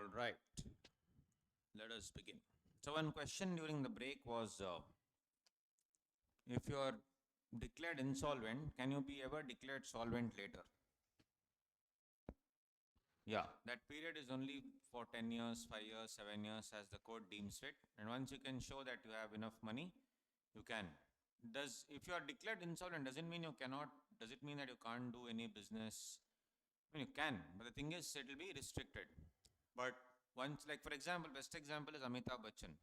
All right, let us begin. So, one question during the break was if you are declared insolvent, can you be ever declared solvent later? Yeah, that period is only for 10 years, 5 years, 7 years as the court deems fit. And once you can show that you have enough money, you can. If you are declared insolvent, doesn't mean you cannot, does it mean that you can't do any business? I mean, you can, but the thing is, it will be restricted. But once, like for example, best example is Amitabh Bachchan.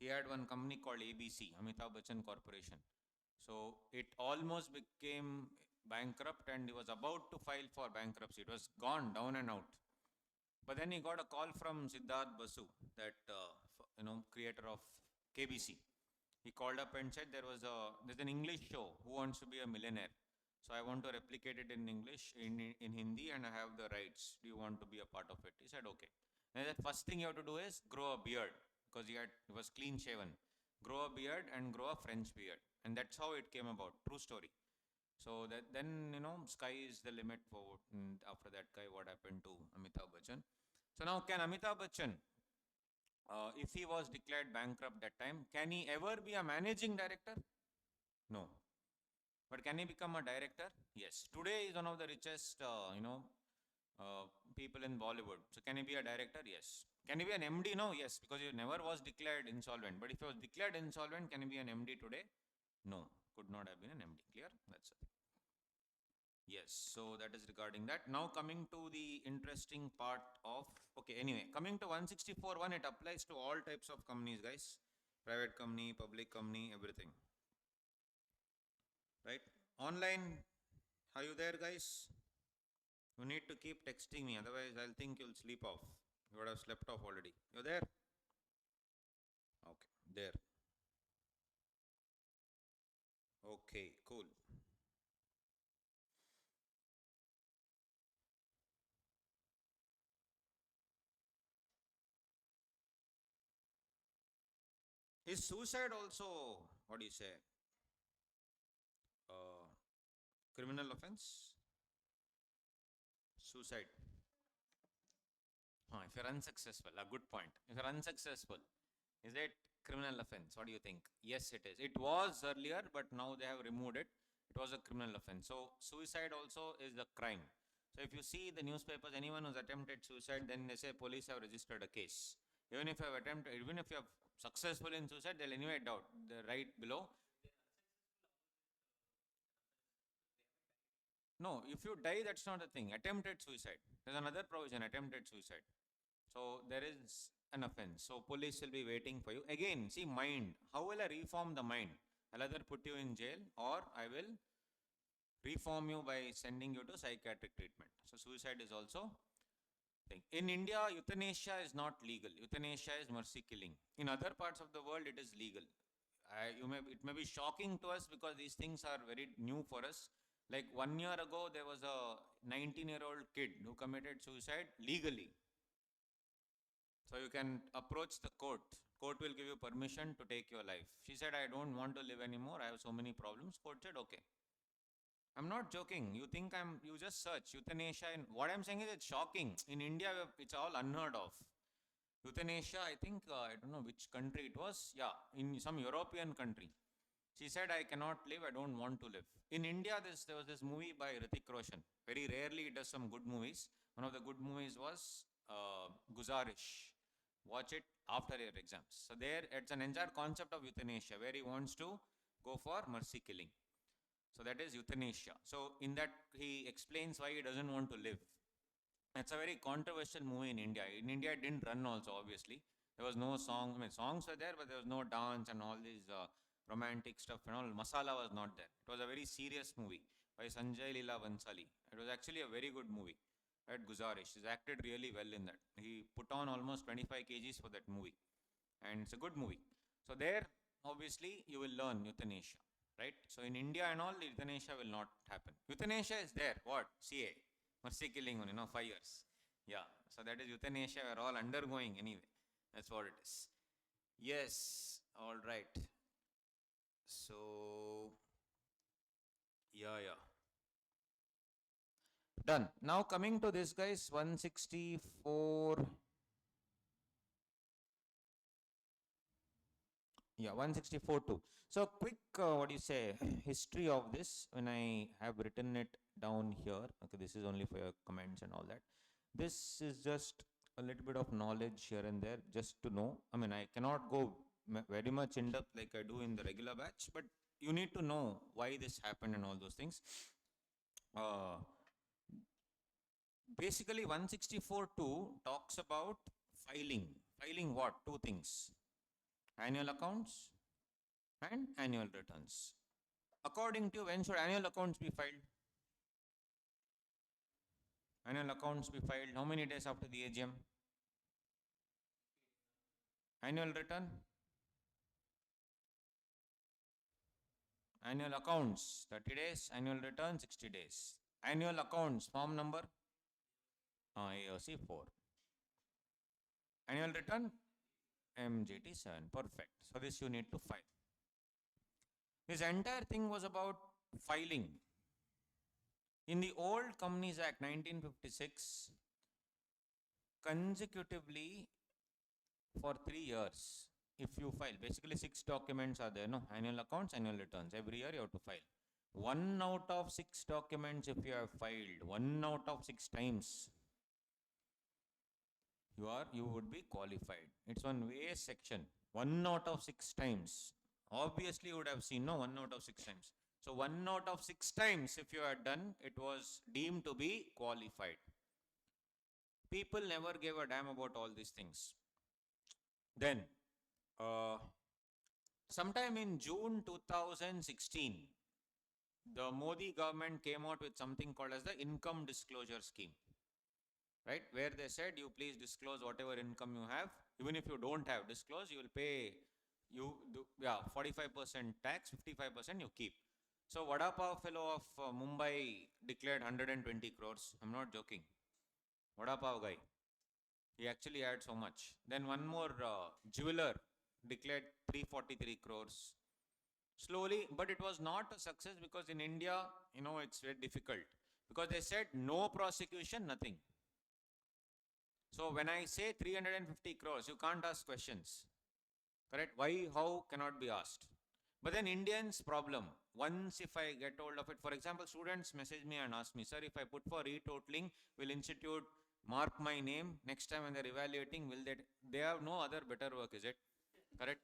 He had one company called ABC, Amitabh Bachchan Corporation. So it almost became bankrupt and he was about to file for bankruptcy. It was gone down and out. But then he got a call from Siddharth Basu, that creator of KBC. He called up and said there's an English show, Who Wants to Be a Millionaire. So I want to replicate it in English, in Hindi, and I have the rights. Do you want to be a part of it? He said okay. And the first thing you have to do is grow a beard because he was clean shaven. Grow a beard and grow a French beard, and that's how it came about. True story. So that then sky is the limit for after that guy what happened to Amitabh Bachchan. So now can Amitabh Bachchan, if he was declared bankrupt that time, can he ever be a managing director? No. But can he become a director? Yes. Today is one of the richest, people in Bollywood. So can he be a director? Yes. Can he be an MD? No. Yes, because he never was declared insolvent. But if he was declared insolvent, can he be an MD today? No. Could not have been an MD. Clear? That's it. Yes. So that is regarding that. Now coming to the interesting part of, okay, anyway, coming to 164.1, it applies to all types of companies, guys. Private company, public company, everything. Right? Online, are you there, guys? You need to keep texting me, otherwise I'll think you'll sleep off. You would have slept off already. You're there? Okay, there. Okay, cool. Is suicide also, what do you say, uh, criminal offense? Suicide. If you're unsuccessful, a good point. If you're unsuccessful, is it criminal offense? What do you think? Yes, it is. It was earlier, but now they have removed it. It was a criminal offense. So suicide also is a crime. So if you see the newspapers, anyone who's attempted suicide, then they say police have registered a case. Even if you have successful in suicide, they'll anyway doubt. The right below. No, if you die, that's not a thing. Attempted suicide. There's another provision, attempted suicide. So there is an offense. So police will be waiting for you. Again, see mind. How will I reform the mind? I'll either put you in jail or I will reform you by sending you to psychiatric treatment. So suicide is also thing. In India, euthanasia is not legal. Euthanasia is mercy killing. In other parts of the world, it is legal. It may be shocking to us because these things are very new for us. Like 1 year ago, there was a 19-year-old kid who committed suicide legally. So you can approach the court. Court will give you permission to take your life. She said, I don't want to live anymore. I have so many problems. Court said, okay. I'm not joking. You just search euthanasia. And what I'm saying is it's shocking. In India, it's all unheard of. Euthanasia, I think, I don't know which country it was. Yeah, in some European country. She said, I cannot live. I don't want to live. In India, there was this movie by Hrithik Roshan. Very rarely he does some good movies. One of the good movies was Guzarish. Watch it after your exams. So there, it's an entire concept of euthanasia where he wants to go for mercy killing. So that is euthanasia. So in that, he explains why he doesn't want to live. It's a very controversial movie in India. In India, it didn't run also, obviously. There was no song. I mean, songs were there, but there was no dance and all these romantic stuff and all. Masala was not there. It was a very serious movie by Sanjay Leela Bansali. It was actually a very good movie. At Guzarish. He's acted really well in that. He put on almost 25 kgs for that movie. And it's a good movie. So there, obviously, you will learn euthanasia. Right? So in India and all, euthanasia will not happen. Euthanasia is there. What? CA. Mercy killing, 5 years. Yeah. So that is euthanasia. We're all undergoing anyway. That's what it is. Yes. All right. So, yeah. Done. Now coming to this, guys, 164. Yeah, 164 too. So quick, what do you say, history of this when I have written it down here. Okay, this is only for your comments and all that. This is just a little bit of knowledge here and there, just to know. I mean, I cannot go very much in depth like I do in the regular batch, but you need to know why this happened and all those things. Uh, Basically, 164.2 talks about filing. Filing what? Two things: annual accounts and annual returns. According to you, when should annual accounts be filed? Annual accounts be filed how many days after the AGM? Annual return? Annual accounts 30 days, annual return 60 days. Annual accounts form number? AOC 4. Annual return? MGT 7. Perfect. So this you need to file. This entire thing was about filing. In the old Companies Act 1956, consecutively for 3 years, if you file, basically 6 documents are there, no? Annual accounts, annual returns. Every year you have to file. 1 out of 6 documents, if you have filed 1 out of 6 times, you would be qualified. It's on various section. 1 out of 6 times. Obviously, you would have seen, no, 1 out of 6 times. So 1 out of 6 times, if you had done, it was deemed to be qualified. People never gave a damn about all these things. Then, sometime in June 2016, the Modi government came out with something called as the income disclosure scheme, right? Where they said, you please disclose whatever income you have. Even if you don't have, disclose, you will pay, 45% tax, 55% you keep. So Vada Pav fellow of Mumbai declared 120 crores. I'm not joking. Vada Pav guy. He actually had so much. Then one more jeweler declared 343 crores. Slowly, but it was not a success because in India, it's very difficult. Because they said no prosecution, nothing. So when I say 350 crores, you can't ask questions. Correct? Why, how cannot be asked. But then Indians problem, once if I get hold of it, for example, students message me and ask me, sir, if I put for retotaling, will institute mark my name? Next time when they're evaluating, will they have no other better work, is it? Correct?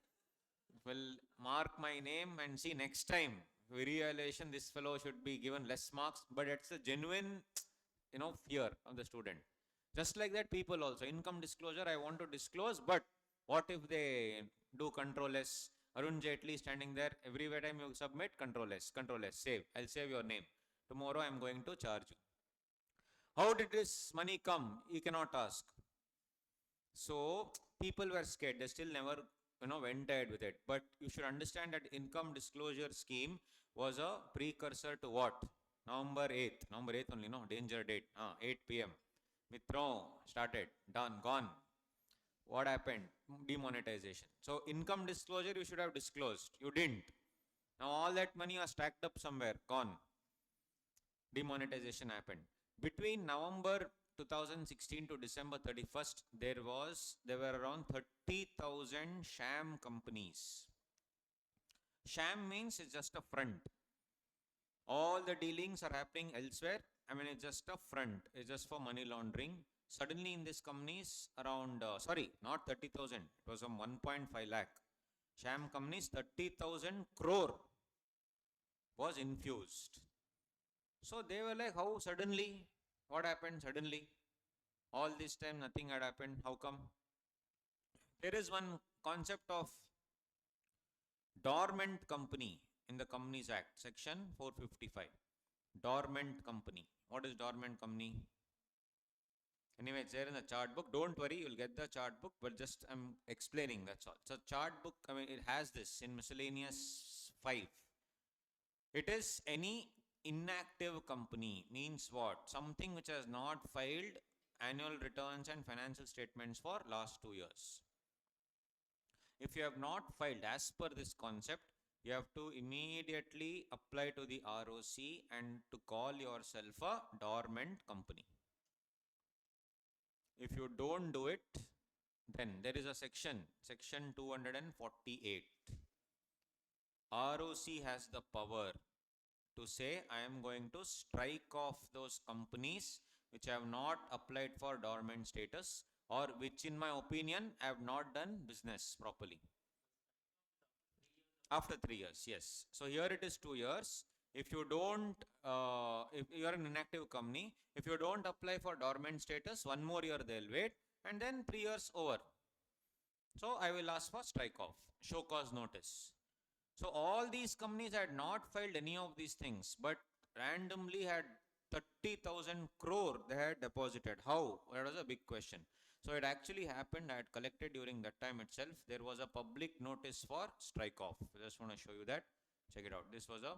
Will mark my name and see next time, re-evaluation, this fellow should be given less marks, but it's a genuine, fear of the student. Just like that, people also, income disclosure, I want to disclose, but what if they do control S? Arun Jaitley standing there, every time you submit, control S, save. I'll save your name. Tomorrow I'm going to charge you. How did this money come? You cannot ask. So people were scared. They still never, went ahead with it. But you should understand that income disclosure scheme was a precursor to what? November 8th. November 8th only, no? Danger date. 8 p.m. Mitro started. Done. Gone. What happened? Demonetization. So income disclosure you should have disclosed. You didn't. Now all that money was stacked up somewhere. Gone. Demonetization happened. Between November 2016 to December 31st, there were around 30,000 sham companies. Sham means it's just a front. All the dealings are happening elsewhere. I mean, it's just a front. It's just for money laundering. Suddenly in these companies around, not 30,000. It was some 1.5 lakh. Sham companies, 30,000 crore was infused. So they were like, how suddenly? What happened suddenly? All this time nothing had happened. How come? There is one concept of dormant company in the Companies Act, section 455. Dormant company. What is dormant company? Anyway, it's there in the chart book. Don't worry, you'll get the chart book, but just I'm explaining, that's all. So chart book, it has this in miscellaneous 5. It is any inactive company, means what? Something which has not filed annual returns and financial statements for last 2 years. If you have not filed as per this concept, you have to immediately apply to the ROC and to call yourself a dormant company. If you don't do it, then there is a section 248. ROC has the power to say, I am going to strike off those companies which have not applied for dormant status, or which in my opinion have not done business properly. After 3 years, yes. So here it is 2 years. If you don't, if you are an inactive company, if you don't apply for dormant status, 1 more year they'll wait, and then 3 years over. So I will ask for strike off, show cause notice. So all these companies had not filed any of these things, but randomly had 30,000 crore they had deposited. How? That was a big question. So it actually happened. I had collected during that time itself. There was a public notice for strike off. I just want to show you that. Check it out. This was a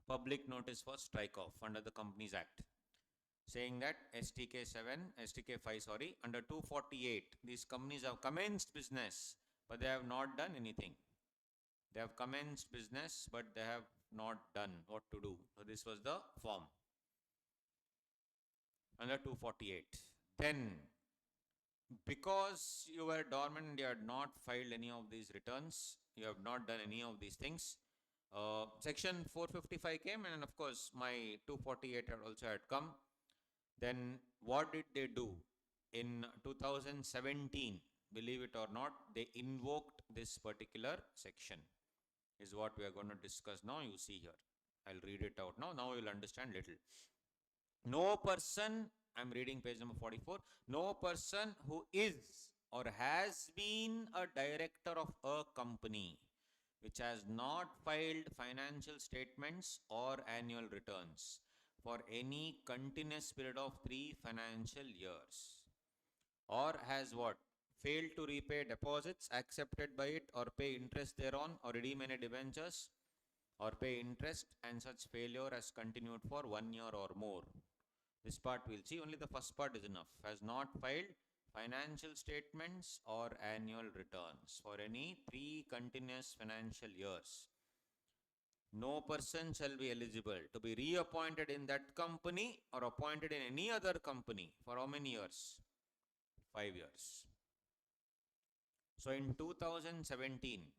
public notice for strike off under the Companies Act, saying that STK 7, STK 5, sorry, under 248, these companies have commenced business, but they have not done anything. They have commenced business, but they have not done what to do. So this was the form under 248. Then, because you were dormant, you had not filed any of these returns, you have not done any of these things, section 455 came, and of course my 248 had also had come. Then what did they do? In 2017, believe it or not, they invoked this particular section, is what we are going to discuss now. You see here, I'll read it out now. Now you'll understand little. No person, I'm reading page number 44, no person who is or has been a director of a company which has not filed financial statements or annual returns for any continuous period of 3 financial years, or has what? Failed to repay deposits accepted by it, or pay interest thereon, or redeem any debentures, or pay interest, and such failure has continued for 1 year or more. This part we'll see. Only the first part is enough. Has not filed financial statements or annual returns for any 3 continuous financial years. No person shall be eligible to be reappointed in that company or appointed in any other company for how many years? 5 years. So in 2017,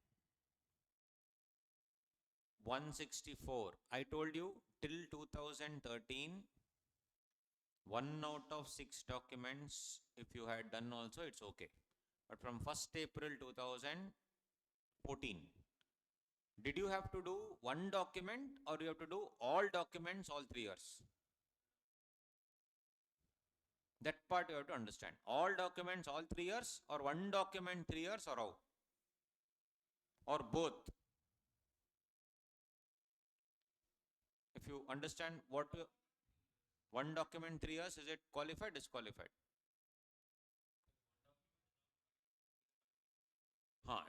164, I told you till 2013, 1 out of 6 documents, if you had done also, it's okay. But from 1st April 2014, did you have to do 1 document, or you have to do all documents all 3 years? That part you have to understand. All documents all 3 years, or 1 document 3 years, or how? Or both? If you understand what 1 document 3 years, is it qualified, disqualified?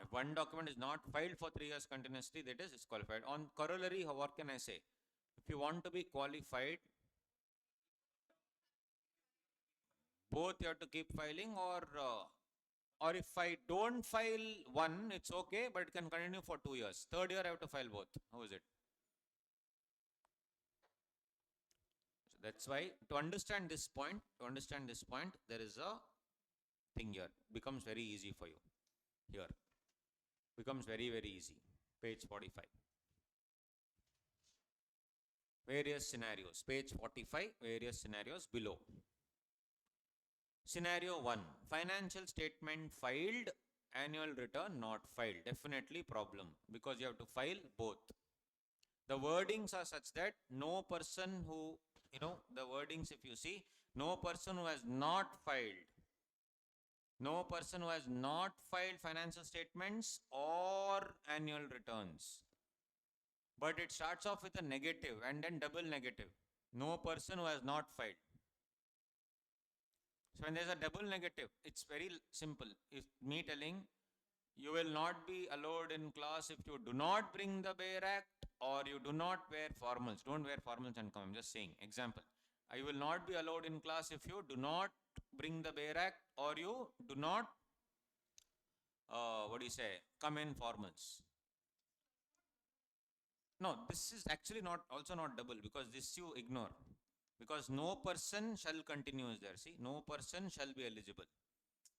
If 1 document is not filed for 3 years continuously, that is disqualified. On corollary, what can I say? If you want to be qualified, both you have to keep filing, or if I don't file 1, it's okay, but it can continue for 2 years. 3rd year I have to file both. How is it? So that's why, to understand this point, there is a thing here. Becomes very easy for you. Here. Becomes very, very easy. Page 45. Various scenarios. Page 45, various scenarios below. Scenario 1, financial statement filed, annual return not filed. Definitely problem, because you have to file both. The wordings are such that no person who, the wordings, if you see, no person who has not filed, financial statements or annual returns. But it starts off with a negative and then double negative. No person who has not filed. So when there's a double negative, it's very simple. If me telling, you will not be allowed in class if you do not bring the Bare Act, or you do not wear formals. Don't wear formals and come. I'm just saying. Example. I will not be allowed in class if you do not bring the Bare Act, or you do not, come in formals. No, this is actually not also not double because this you ignore. Because no person shall continue is there. See, no person shall be eligible.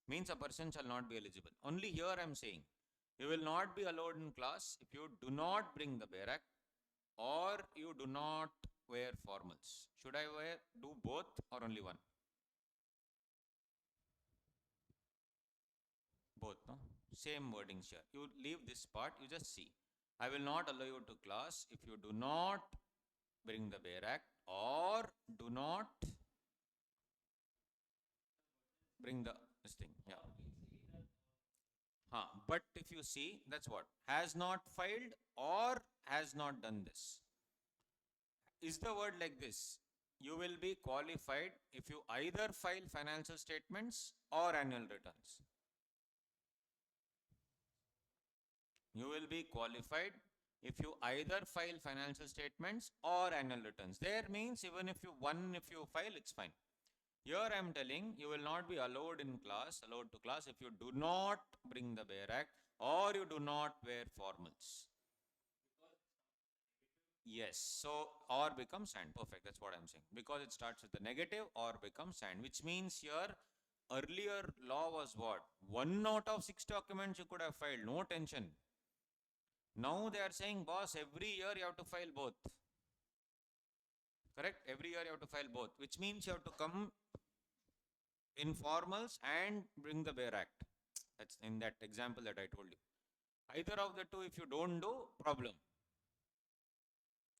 Means a person shall not be eligible. Only here I am saying you will not be allowed in class if you do not bring the Barak or you do not wear formals. Should I do both or only one? Both, no? Same wordings here. You leave this part, you just see. I will not allow you to class if you do not bring the Barak or do not bring the this thing. Yeah. But if you see, that's what has not filed or has not done this. Is the word like this? You will be qualified if you either file financial statements or annual returns. You will be qualified if you either file financial statements or annual returns. There means even if you file, it's fine. Here I am telling you will not be allowed to class if you do not bring the Barak or you do not wear formals. Yes, so or becomes and. Perfect, that's what I'm saying. Because it starts with the negative or becomes and, which means here earlier law was what? 1 out of 6 documents you could have filed, no tension. Now they are saying, boss, every year you have to file both. Correct? Every year you have to file both, which means you have to come in formals and bring the Bare Act. That's in that example that I told you. Either of the two, if you don't do, problem.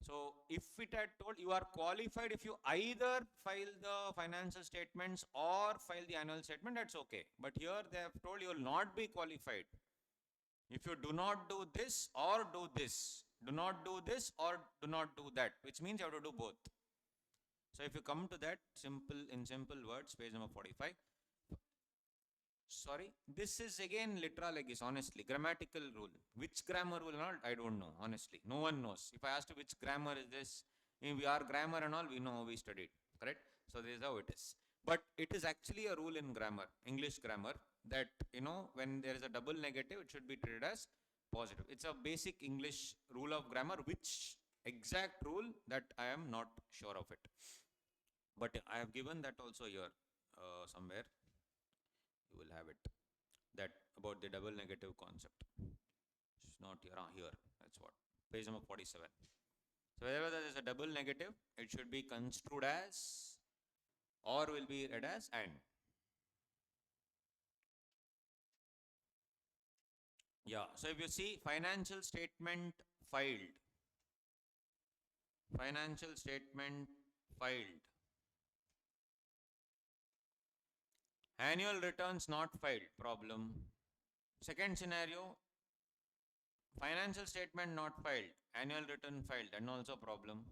So if it had told you are qualified if you either file the financial statements or file the annual statement, that's okay. But here they have told you will not be qualified if you do not do this or do this. Do not do this or do not do that, which means you have to do both. So if you come to that in simple words, page number 45. Sorry, this is again literallegis, honestly, grammatical rule. Which grammar rule not? I don't know, honestly. No one knows. If I asked you which grammar is this, if we are grammar and all, we know we studied, correct? So this is how it is. But it is actually a rule in grammar, English grammar, that, when there is a double negative, it should be treated as positive. It's a basic English rule of grammar, which exact rule that I am not sure of it. But I have given that also here somewhere. You will have it. That about the double negative concept. It's not here. Here. That's what. Page number 47. So wherever there is a double negative, it should be construed as or will be read as and. Yeah. So if you see financial statement filed. Financial statement filed. Annual returns not filed, problem. Second scenario, financial statement not filed, annual return filed, and also problem.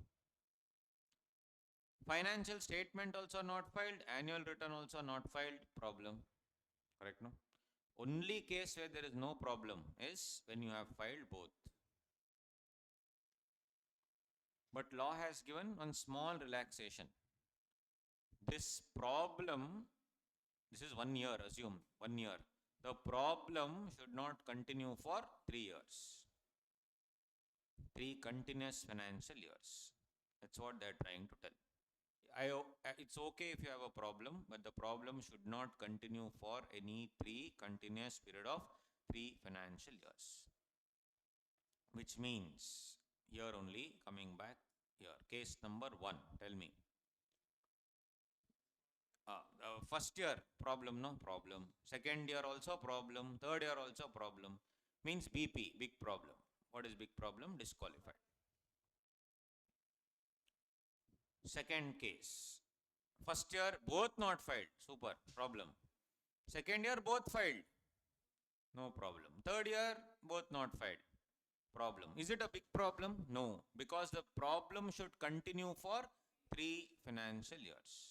Financial statement also not filed, annual return also not filed, problem. Correct, no? Only case where there is no problem is when you have filed both. But law has given one small relaxation. This problem, this is 1 year, assume 1 year. The problem should not continue for 3 years. 3 continuous financial years. That's what they're trying to tell. It's okay if you have a problem, but the problem should not continue for any 3 continuous period of 3 financial years. Which means, here only, coming back here, case number 1, tell me. First year, problem, no problem. Second year also problem. Third year also problem. Means BP, big problem. What is big problem? Disqualified. Second case. First year, both not filed. Super, problem. Second year, both filed. No problem. Third year, both not filed. Problem. Is it a big problem? No, because the problem should continue for 3 financial years.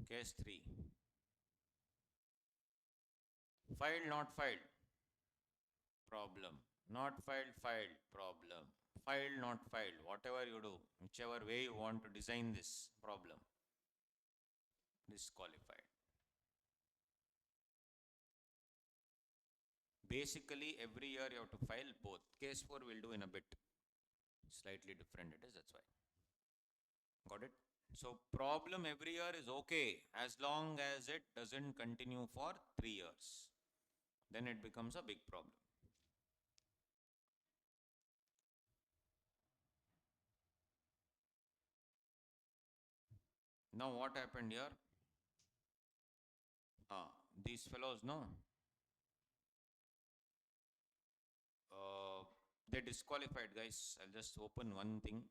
Case 3. Filed, not filed, problem. Not filed, filed, problem. Filed, not filed, whatever you do, whichever way you want to design this problem, disqualified. Basically, every year you have to file both. Case 4 we'll do in a bit. Slightly different it is, that's why. Got it? So problem every year is okay as long as it doesn't continue for 3 years. Then it becomes a big problem. Now what happened here? These fellows, no. They disqualified, guys. I'll just open one thing.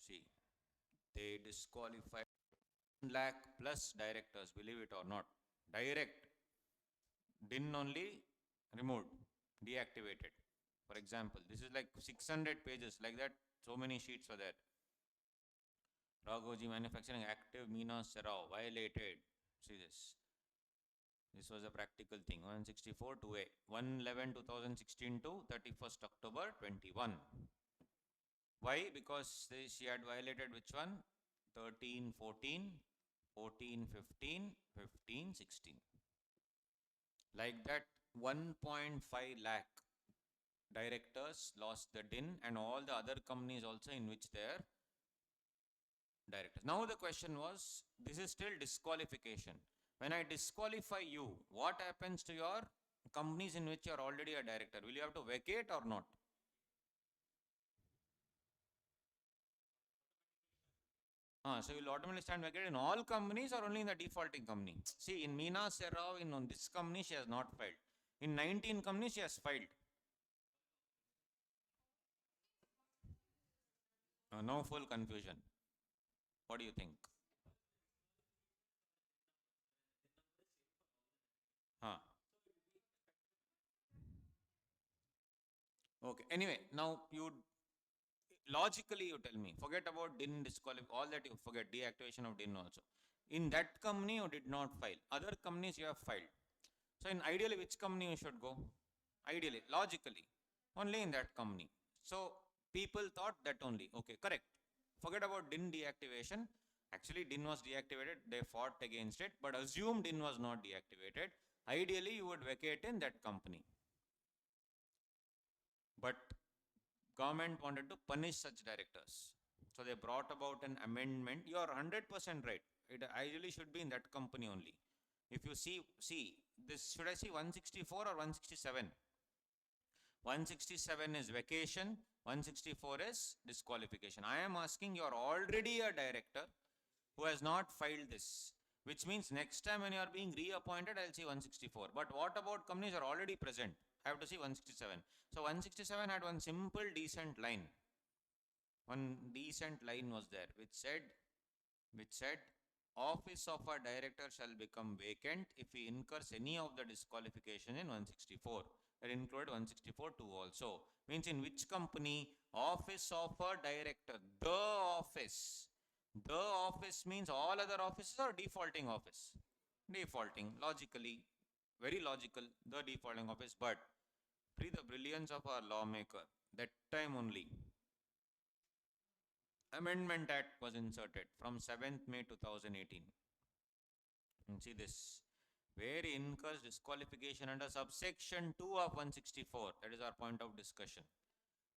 See, they disqualified 1 lakh plus directors, believe it or not. Direct. DIN only removed, deactivated. For example, this is like 600 pages, like that, so many sheets were there. Raghoji Manufacturing active Meena Serrao violated. See this. This was a practical thing. 164 2A. 1/11/2016 to 31st October 21. Why? Because she had violated which one? 13 14, 14 15, 15 16. Like that, 1.5 lakh directors lost the DIN, and all the other companies also in which they are directors. Now the question was, this is still disqualification. When I disqualify you, what happens to your companies in which you are already a director? Will you have to vacate or not? So you will automatically stand vacated in all companies or only in the defaulting company? See, in Meena Serrao, in on this company, she has not filed. In 19 companies, she has filed. Now full confusion. What do you think? Okay. Anyway, now you logically you tell me, forget about DIN disqualify, all that you forget, deactivation of DIN also. In that company you did not file. Other companies you have filed. So in ideally, which company you should go? Ideally, logically, only in that company. So people thought that only. Okay, correct. Forget about DIN deactivation. Actually, DIN was deactivated. They fought against it, but assume DIN was not deactivated. Ideally, you would vacate in that company. But government wanted to punish such directors. So they brought about an amendment. You are 100% right. It ideally should be in that company only. If you see this, should I see 164 or 167? 167 is vacation, 164 is disqualification. I am asking, you are already a director who has not filed this, which means next time when you are being reappointed, I'll see 164. But what about companies are already present? I have to see 167. So 167 had one simple decent line. One decent line was there which said office of a director shall become vacant if he incurs any of the disqualification in 164. That included 164 2 also. Means in which company? Office of a director. The office. The office means all other offices or defaulting office? Defaulting. Logically. Very logical. The defaulting office. But free the brilliance of our lawmaker. That time only, Amendment Act was inserted from 7th May 2018. And see this. Where he incurs disqualification under subsection 2 of 164. That is our point of discussion.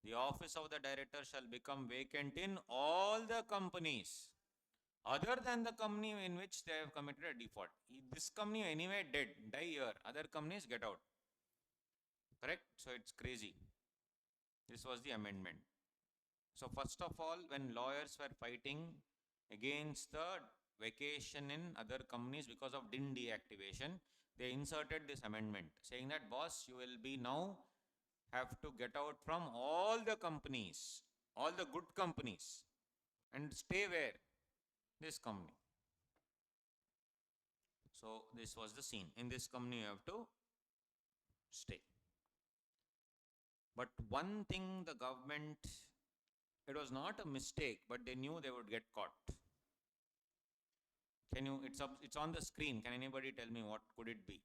The office of the director shall become vacant in all the companies other than the company in which they have committed a default. This company anyway dead, die here. Other companies get out. Correct? So it's crazy. This was the amendment. So first of all, when lawyers were fighting against the vacation in other companies because of DIN deactivation, they inserted this amendment saying that, boss, you will be now have to get out from all the companies, all the good companies, and stay where? This company. So this was the scene. In this company you have to stay. But one thing the government, it was not a mistake, but they knew they would get caught. Can you, it's on the screen. Can anybody tell me what could it be?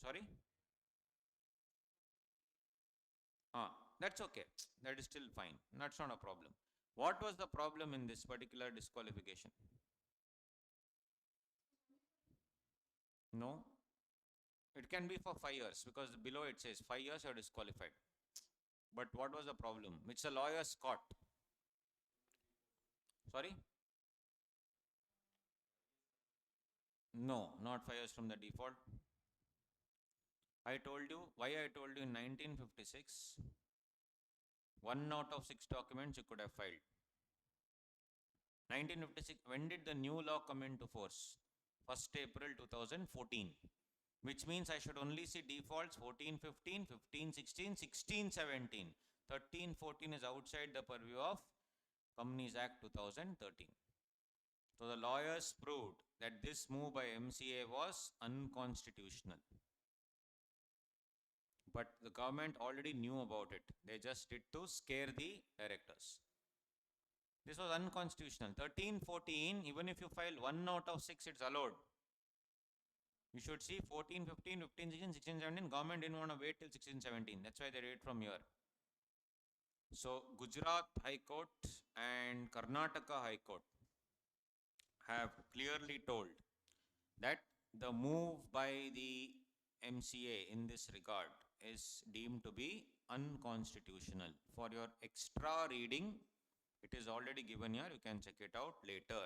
Sorry? Ah, that's okay. That is still fine. That's not a problem. What was the problem in this particular disqualification? No, it can be for 5 years because below it says 5 years you are disqualified. But what was the problem? Which the lawyers caught. Sorry? No, not 5 years from the default. I told you, why I told you in 1956, 1 out of 6 documents you could have filed. 1956, when did the new law come into force? 1st April 2014. Which means I should only see defaults 14, 15, 15, 16, 16, 17. 13, 14 is outside the purview of Companies Act 2013. So the lawyers proved that this move by MCA was unconstitutional. But the government already knew about it. They just did to scare the directors. This was unconstitutional. 13, 14, even if you file 1 out of 6, it's allowed. You should see 14, 15, 15, 16, 16, 17. Government didn't want to wait till 16, 17. That's why they did it from here. So Gujarat High Court and Karnataka High Court have clearly told that the move by the MCA in this regard is deemed to be unconstitutional. For your extra reading, it is already given here. You can check it out later.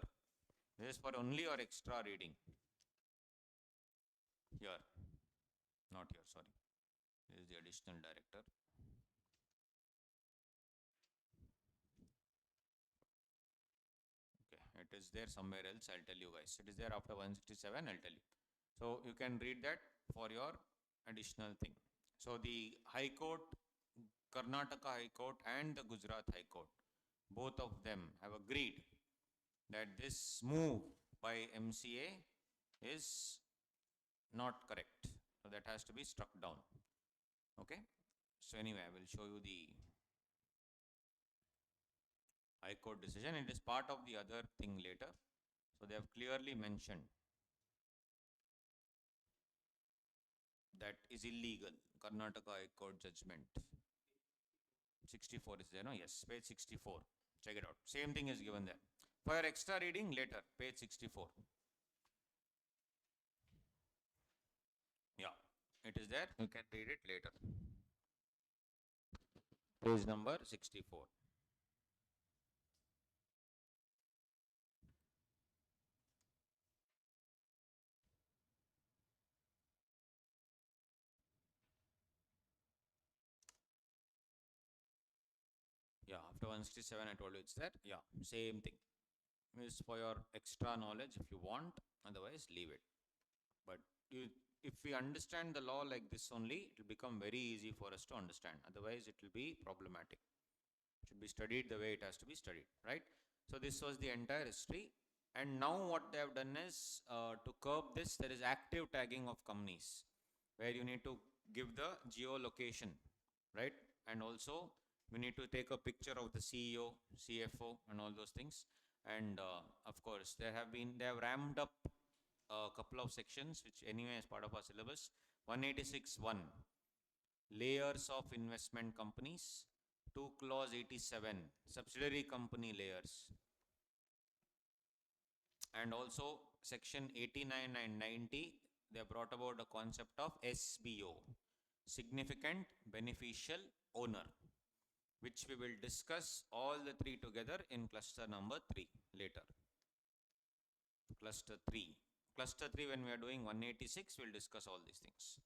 This is for only your extra reading. Here, not here, sorry. This is the additional director. Okay, it is there somewhere else. I'll tell you guys. It is there after 167. I'll tell you. So you can read that for your additional thing. So the High Court, Karnataka High Court and the Gujarat High Court, both of them have agreed that this move by MCA is not correct. So that has to be struck down. Okay. So anyway, I will show you the High Court decision. It is part of the other thing later. So they have clearly mentioned that is illegal. Karnataka High Court judgment. 64 is there, no? Yes, page 64. Check it out. Same thing is given there. For your extra reading later, page 64. Yeah, it is there. You can read it later. Page number 64. Yeah, after 167, I told you it's there. Yeah, same thing. It's for your extra knowledge if you want, otherwise leave it. But if we understand the law like this only, it will become very easy for us to understand. Otherwise, it will be problematic. It should be studied the way it has to be studied, right? So this was the entire history. And now what they have done is, to curb this, there is active tagging of companies, where you need to give the geolocation, right? And also, we need to take a picture of the CEO, CFO, and all those things. And of course, they have ramped up a couple of sections, which anyway is part of our syllabus. 186.1, layers of investment companies. 2 clause 87, subsidiary company layers. And also section 89 and 90, they brought about the concept of SBO, significant beneficial owner, which we will discuss all the three together in cluster number 3 later. Cluster 3. Cluster 3, when we are doing 186, we'll discuss all these things.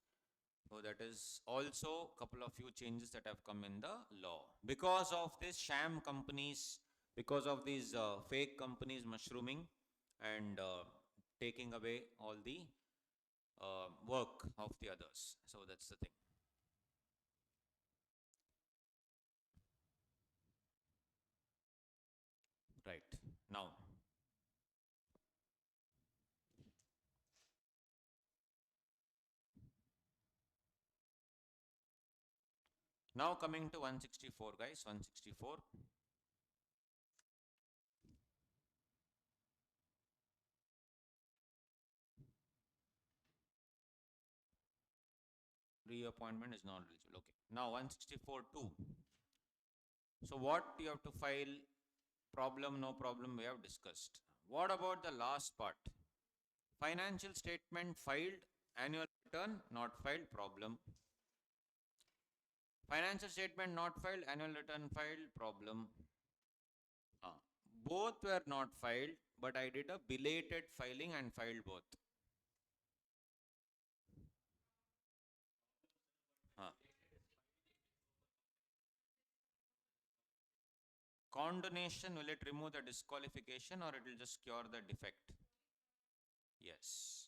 So that is also a couple of few changes that have come in the law. Because of this sham companies, because of these fake companies mushrooming and taking away all the work of the others. So that's the thing. Right. Now coming to 164, guys, 164. reappointment is not eligible. Okay. Now 164.2. So what you have to file, problem, no problem, we have discussed. What about the last part? Financial statement filed, annual return not filed, problem. Financial statement not filed, annual return filed, problem. Both were not filed, but I did a belated filing and filed both. Condonation, will it remove the disqualification or it will just cure the defect? Yes.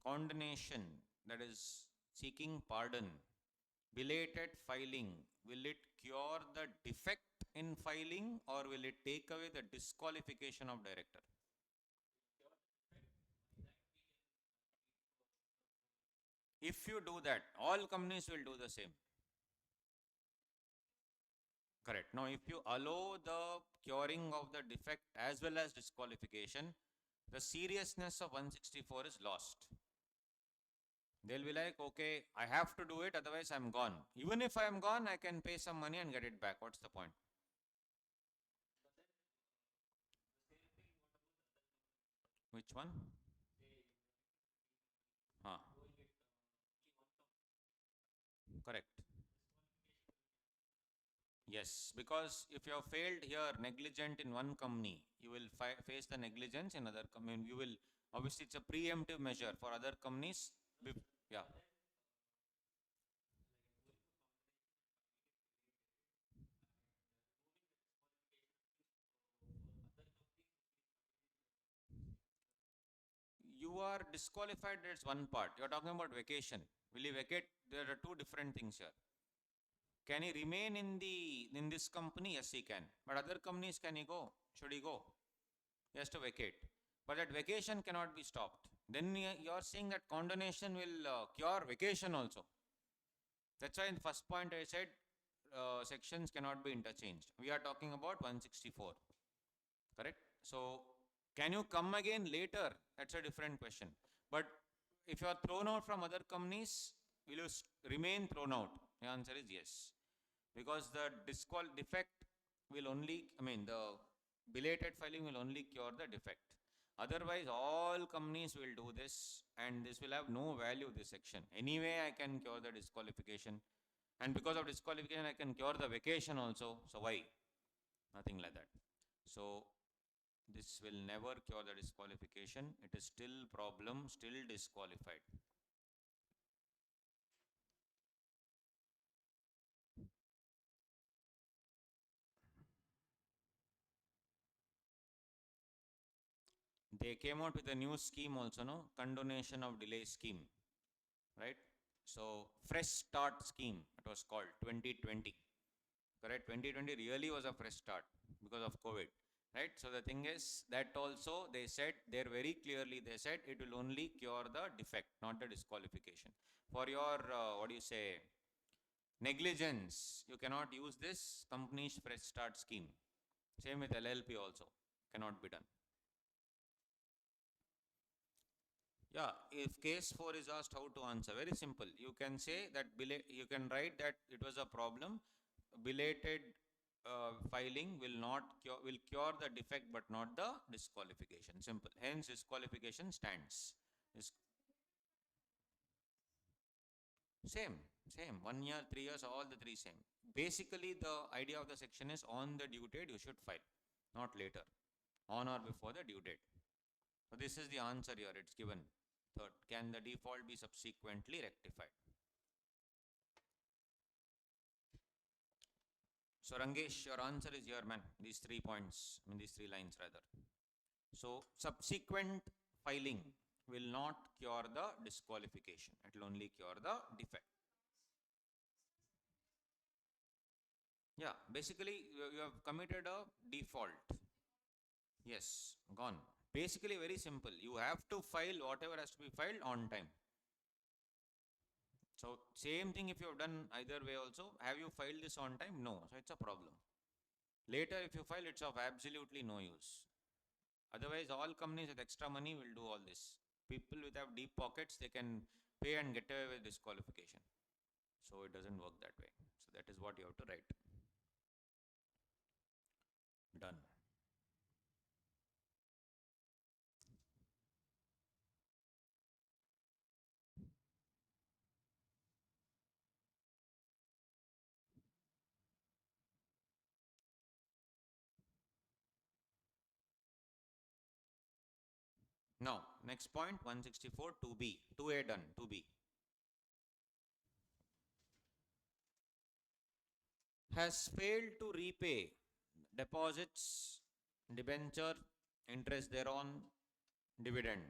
Condonation, that is seeking pardon. Belated filing, will it cure the defect in filing or will it take away the disqualification of director? If you do that, all companies will do the same. Correct. Now, if you allow the curing of the defect as well as disqualification, the seriousness of 164 is lost. They'll be like, okay, I have to do it, otherwise I'm gone. Even if I'm gone, I can pay some money and get it back. What's the point? Which one? Ah, correct. Yes, because if you have failed here, negligent in one company, you will face the negligence in other company. You will, obviously, it's a preemptive measure for other companies. Yeah. You are disqualified, that's one part. You are talking about vacation. Will you vacate? There are two different things here. Can he remain in this company? Yes, he can. But other companies, can he go? Should he go? He has to vacate. But that vacation cannot be stopped. Then you are saying that condonation will cure vacation also. That's why in the first point I said sections cannot be interchanged. We are talking about 164. Correct? So can you come again later? That's a different question. But if you are thrown out from other companies, will you remain thrown out? The answer is yes. Because the defect will only, the belated filing will only cure the defect. Otherwise, all companies will do this and this will have no value, this section. Anyway, I can cure the disqualification. And because of disqualification, I can cure the vacation also. So why? Nothing like that. So this will never cure the disqualification. It is still problem, still disqualified. They came out with a new scheme also, no? Condonation of delay scheme, right? So fresh start scheme, it was called 2020. Correct? 2020 really was a fresh start because of COVID, right? So the thing is that also they said there very clearly, they said it will only cure the defect, not the disqualification. For your, what do you say, negligence, you cannot use this company's fresh start scheme. Same with LLP also, cannot be done. Yeah, if case 4 is asked how to answer, very simple. You can say that, you can write that it was a problem. Belated filing will cure the defect but not the disqualification. Simple. Hence, disqualification stands. Same. 1 year, 3 years, all the three same. Basically, the idea of the section is on the due date you should file, not later. On or before the due date. So this is the answer here. It's given. Third, can the default be subsequently rectified? So Rangesh, your answer is here, man. These 3 points, these 3 lines rather. So subsequent filing will not cure the disqualification. It will only cure the defect. Yeah, basically you have committed a default. Yes, gone. Basically very simple. You have to file whatever has to be filed on time. So same thing if you have done either way also. Have you filed this on time? No. So it's a problem. Later if you file, it's of absolutely no use. Otherwise all companies with extra money will do all this. People with have deep pockets, they can pay and get away with disqualification. So it doesn't work that way. So that is what you have to write. Done. Now, next point 164 2B. 2A done. 2B. Has failed to repay deposits, debenture, interest thereon, dividend.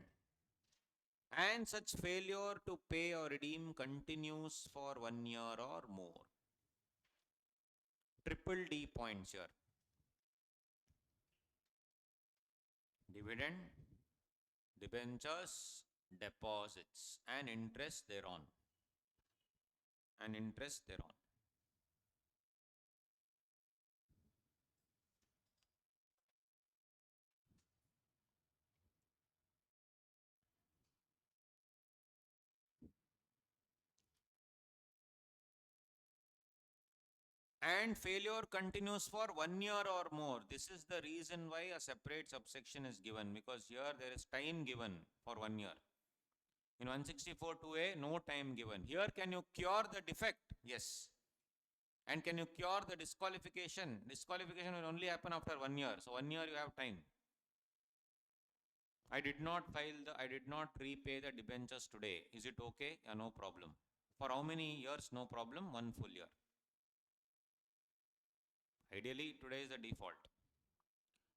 And such failure to pay or redeem continues for 1 year or more. Triple D points here. Dividend, debentures, deposits, and interest thereon. And interest thereon. And failure continues for 1 year or more. This is the reason why a separate subsection is given, because here there is time given for 1 year. In 164 2A, no time given. Here, can you cure the defect? Yes. And can you cure the disqualification? Disqualification will only happen after 1 year. So 1 year you have time. I did not repay the debentures today. Is it okay? Yeah, no problem. For how many years? No problem. 1 full year. Ideally, today is the default.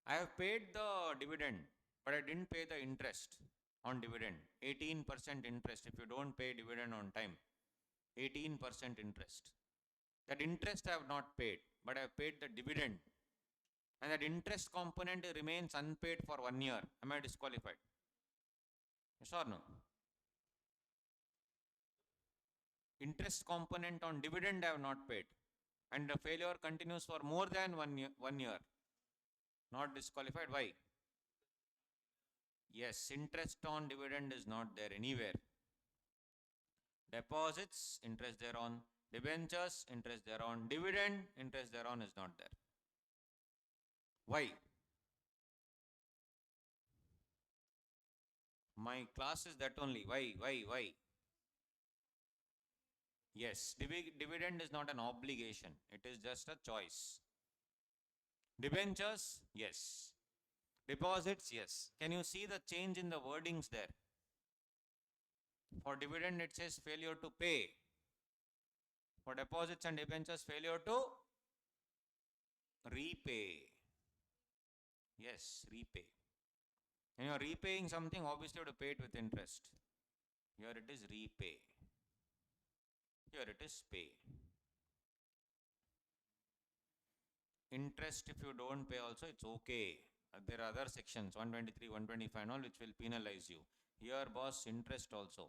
I have paid the dividend, but I didn't pay the interest on dividend. 18% interest if you don't pay dividend on time. 18% interest. That interest I have not paid, but I have paid the dividend. And that interest component remains unpaid for 1 year. Am I disqualified? Yes or no? Interest component on dividend I have not paid. And the failure continues for more than 1 year. Not disqualified. Why? Yes, interest on dividend is not there anywhere. Deposits, interest thereon. Debentures, interest thereon. Dividend, interest thereon is not there. Why? My class is that only. Why? Yes, dividend is not an obligation. It is just a choice. Debentures, yes. Deposits, yes. Can you see the change in the wordings there? For dividend, it says failure to pay. For deposits and debentures, failure to repay. Yes, repay. When you are repaying something, obviously you have to pay it with interest. Here it is repay. Here it is pay. Interest, if you don't pay also, it's okay. There are other sections, 123, 125 and all, which will penalize you. Here, boss, interest also.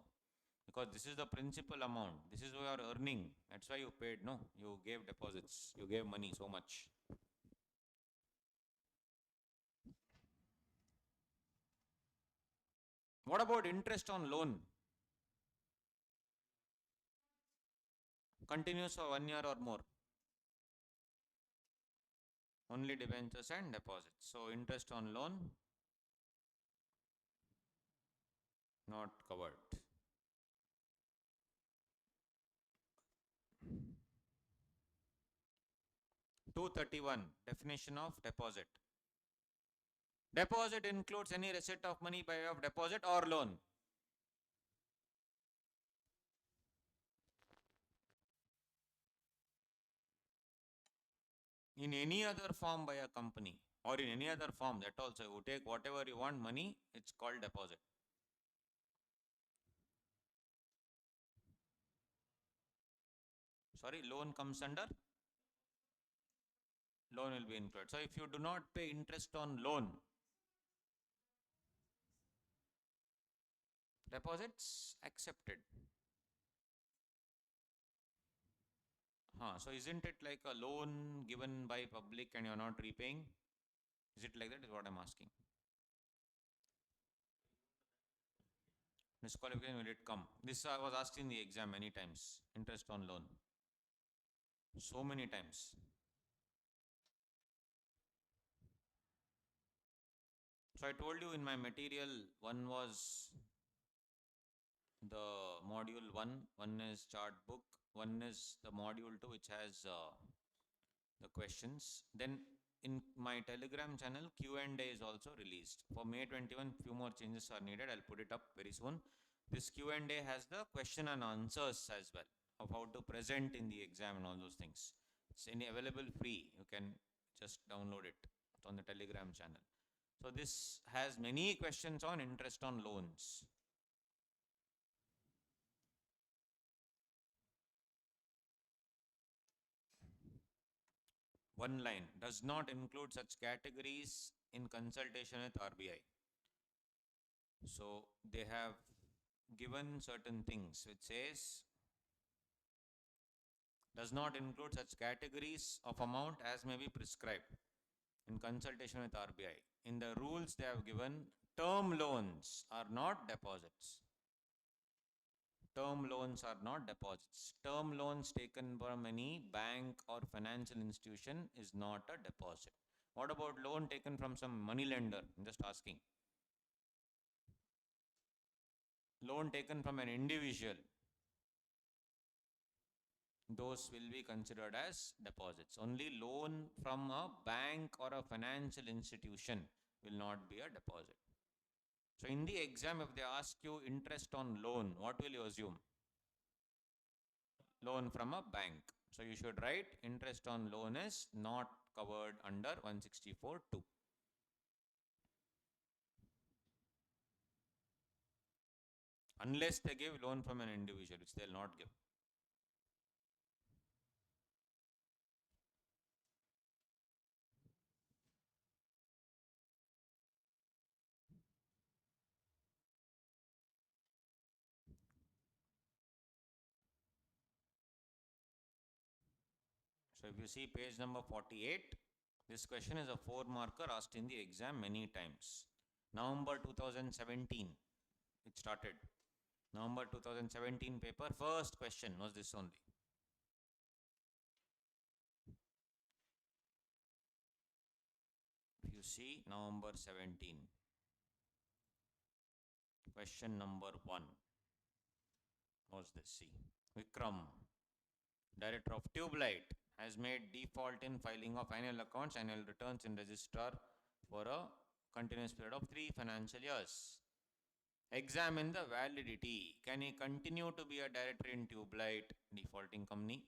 Because this is the principal amount. This is what you are earning. That's why you paid, no? You gave deposits. You gave money so much. What about interest on loan? Continues for 1 year or more. Only debentures and deposits. So interest on loan, not covered. (231) Definition of deposit. Deposit includes any receipt of money by way of deposit or loan. In any other form by a company or in any other form, that also you take whatever you want money, it's called deposit. Sorry, loan comes under? Loan will be included. So if you do not pay interest on loan, deposits accepted. So isn't it like a loan given by public and you're not repaying? Is it like that is what I'm asking. Disqualification, will it come? This I was asked in the exam many times. Interest on loan. So many times. So I told you in my material, one was the module 1, one is chart book, one is the module 2 which has the questions. Then in my Telegram channel, Q&A is also released. For May 21, few more changes are needed. I'll put it up very soon. This Q&A has the question and answers as well of how to present in the exam and all those things. It's available free. You can just download it on the Telegram channel. So this has many questions on interest on loans. One line does not include such categories in consultation with RBI. So they have given certain things which says does not include such categories of amount as may be prescribed in consultation with RBI. In the rules they have given, term loans are not deposits. Term loans are not deposits. Term loans taken from any bank or financial institution is not a deposit. What about loan taken from some money lender? I'm just asking. Loan taken from an individual, those will be considered as deposits. Only loan from a bank or a financial institution will not be a deposit. So in the exam, if they ask you interest on loan, what will you assume? Loan from a bank. So you should write interest on loan is not covered under 164(2). Unless they give loan from an individual, which they will not give. So if you see page number 48, this question is a 4-marker asked in the exam many times. November 2017, it started. November 2017 paper, first question was this only. If you see November 17, question number 1 was this. See, Vikram, director of Tubelight, has made default in filing of annual accounts, annual returns in registrar for a continuous period of 3 financial years. Examine the validity. Can he continue to be a director in Tubelight defaulting company?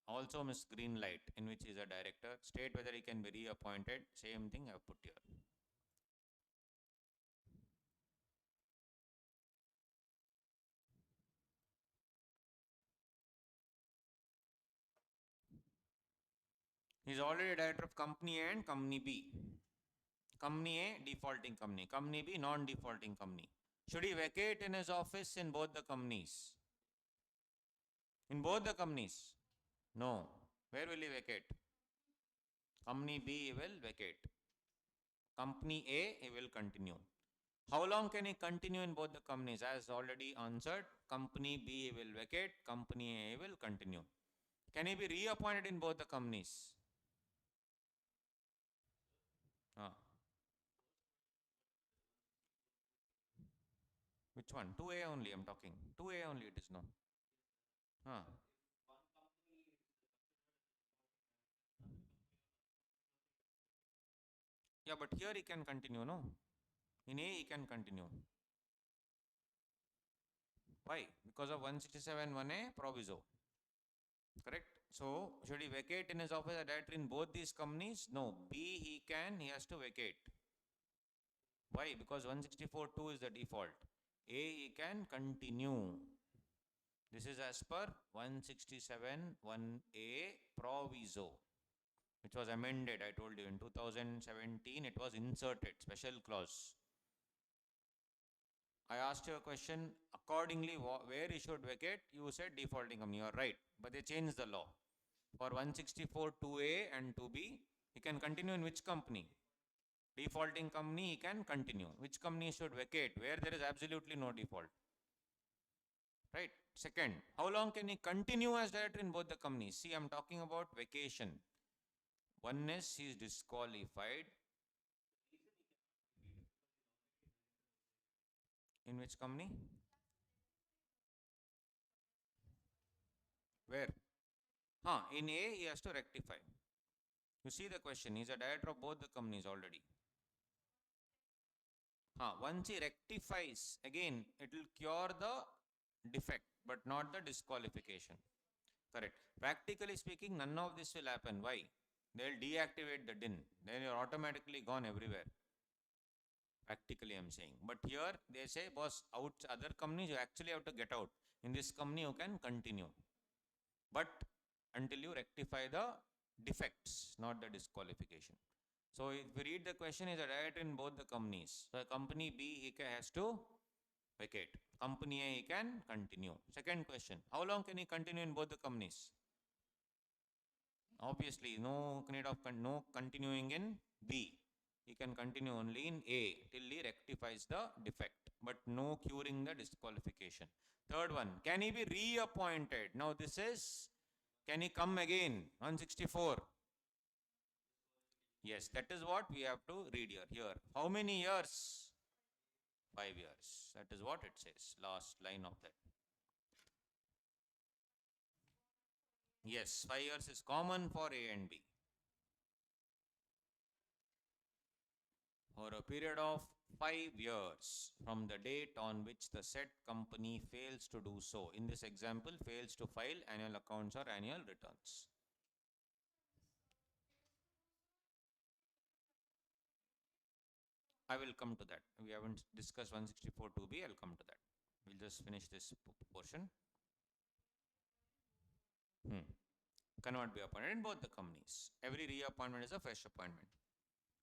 Also Miss Greenlight, in which he is a director. State whether he can be reappointed. Same thing I have put here. He is already a director of company A and company B. Company A, defaulting company. Company B, non-defaulting company. Should he vacate in his office in both the companies? In both the companies? No. Where will he vacate? Company B he will vacate. Company A he will continue. How long can he continue in both the companies? As already answered, company B will vacate, company A will continue. Can he be reappointed in both the companies? Which one? 2A only I'm talking. 2A only it is known. Yeah, but here he can continue, no? In A he can continue. Why? Because of 167 1A proviso. Correct? So, should he vacate in his office as director in both these companies? No. B he can, he has to vacate. Why? Because 164(2) is the default. A he can continue. This is as per 167 1A proviso, which was amended, I told you, in 2017 it was inserted, special clause. I asked you a question, accordingly where he should vacate, you said defaulting company, you are right, but they changed the law. For 164 2A and 2B, he can continue in which company? Defaulting company, he can continue. Which company should vacate? Where there is absolutely no default. right? Second, how long can he continue as director in both the companies? See, I'm talking about vacation. One is he is disqualified. In which company? Where? In A, he has to rectify. You see the question, he's a director of both the companies already. Once he rectifies, again, it will cure the defect, but not the disqualification. Correct. Practically speaking, none of this will happen. Why? They'll deactivate the DIN. Then you're automatically gone everywhere. Practically, I'm saying. But here, they say, boss, out other companies, you actually have to get out. In this company, you can continue. But until you rectify the defects, not the disqualification. So if we read the question, is a director in both the companies. So company B, he has to vacate. Company A, he can continue. Second question, how long can he continue in both the companies? Obviously, no need of no continuing in B. He can continue only in A till he rectifies the defect, but no curing the disqualification. Third one, can he be reappointed? Now this is, can he come again? 164. Yes, that is what we have to read here. How many years? 5 years. That is what it says. Last line of that. Yes, 5 years is common for A and B. For a period of 5 years from the date on which the said company fails to do so. In this example, fails to file annual accounts or annual returns. I will come to that. We haven't discussed 164 2B. I'll come to that. We'll just finish this portion. Cannot be appointed in both the companies. Every reappointment is a fresh appointment.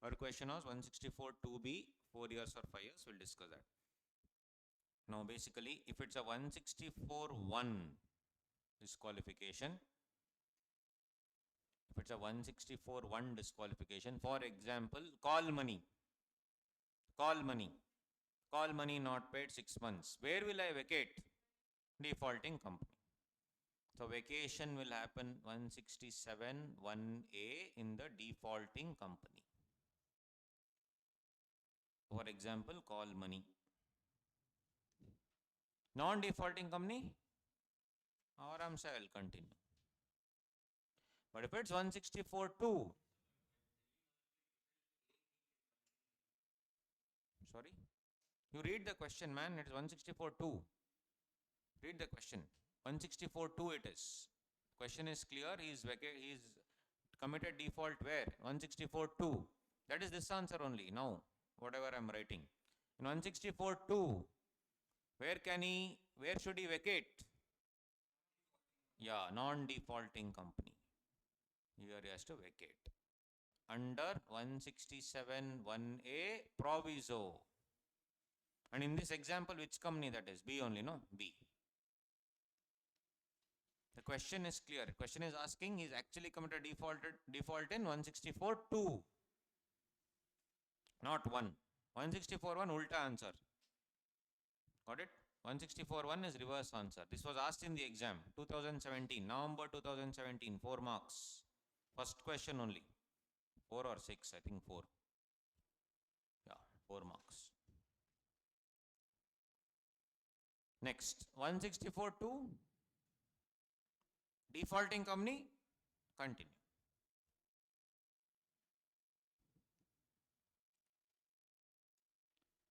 Our question was 164 2B, 4 years or 5 years. We'll discuss that. Now, basically, if it's a 164 1 disqualification, if it's a 164 1 disqualification, for example, call money not paid 6 months. Where will I vacate? Defaulting company. So vacation will happen 167 1A in the defaulting company. For example, call money. Non-defaulting company, Aram say I'll continue. But if it's 164 2, sorry, you read the question, man. It's 164 2. Read the question. 164 2 it is. Question is clear. He's committed default where? 164 2. That is this answer only. Now, whatever I'm writing. In 164 2, where should he vacate? Yeah, non-defaulting company. Here he has to vacate. Under 167 1A proviso. And in this example, which company that is? B only, no? B. The question is clear. The question is asking, he's actually committed default in 164 2. Not 1. 164 1 ulta answer. Got it? 164 1 is reverse answer. This was asked in the exam. 2017. November 2017. 4 marks. First question only. 4 or 6. I think 4. Yeah, 4 marks. Next. 164 2. Defaulting company, continue.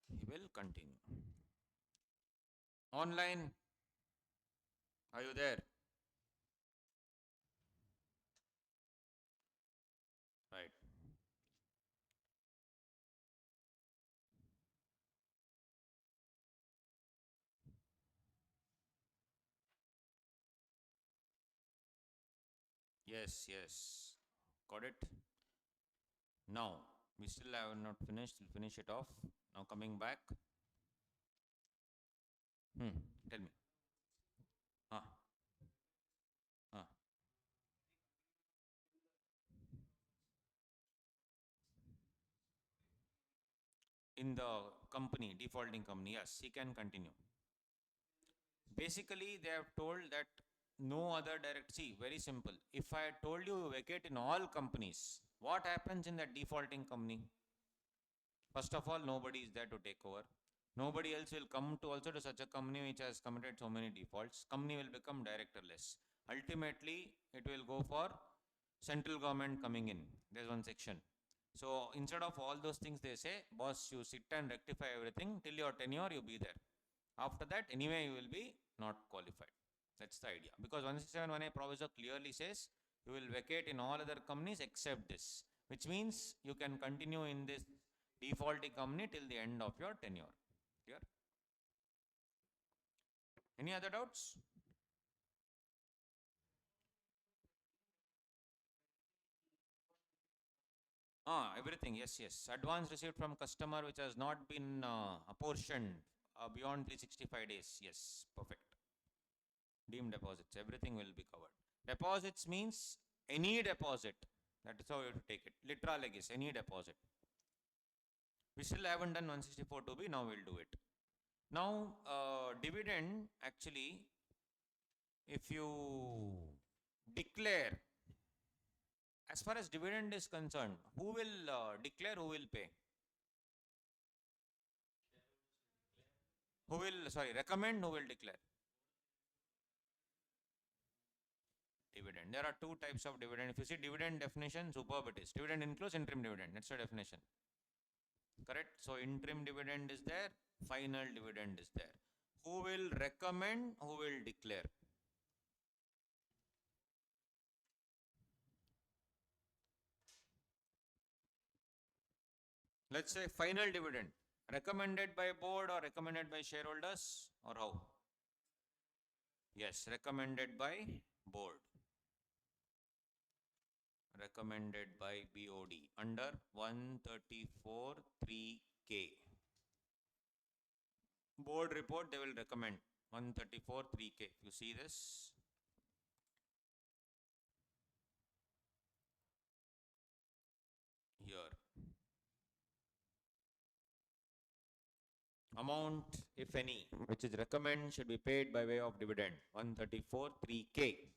He will continue. Online, are you there? Right. Yes, yes. Got it? Now, we still have not finished. We'll finish it off. Now coming back. Tell me. In the company, defaulting company, yes, he can continue. Basically, they have told that no other direct. See, very simple. If I told you vacate in all companies, what happens in that defaulting company? First of all, nobody is there to take over. Nobody else will come to also to such a company which has committed so many defaults. Company will become directorless. Ultimately, it will go for central government coming in. There's one section. So instead of all those things, they say, boss, you sit and rectify everything till your tenure, you be there. After that, anyway, you will be not qualified. That's the idea. Because 167(1)(a) proviso clearly says you will vacate in all other companies except this, which means you can continue in this defaulting company till the end of your tenure. Clear? Any other doubts? Everything. Yes, yes. Advance received from customer which has not been apportioned beyond 365 days. Yes, perfect. Deemed deposits. Everything will be covered. Deposits means any deposit. That is how you have to take it. Literal legis, any deposit. We still haven't done 164 to be. Now we'll do it. Now, dividend actually, if you declare, as far as dividend is concerned, who will declare, who will pay? Who will, sorry, recommend, who will declare? Dividend. There are two types of dividend. If you see dividend definition, superb it is. Dividend includes interim dividend. That's the definition. Correct? So interim dividend is there, final dividend is there. Who will recommend, who will declare? Let's say final dividend. Recommended by board or recommended by shareholders or how? Yes, recommended by board. Recommended by BOD under 134(3)(k). Board report, they will recommend 134(3)(k). You see this? Here. Amount, if any, which is recommended should be paid by way of dividend, 134(3)(k).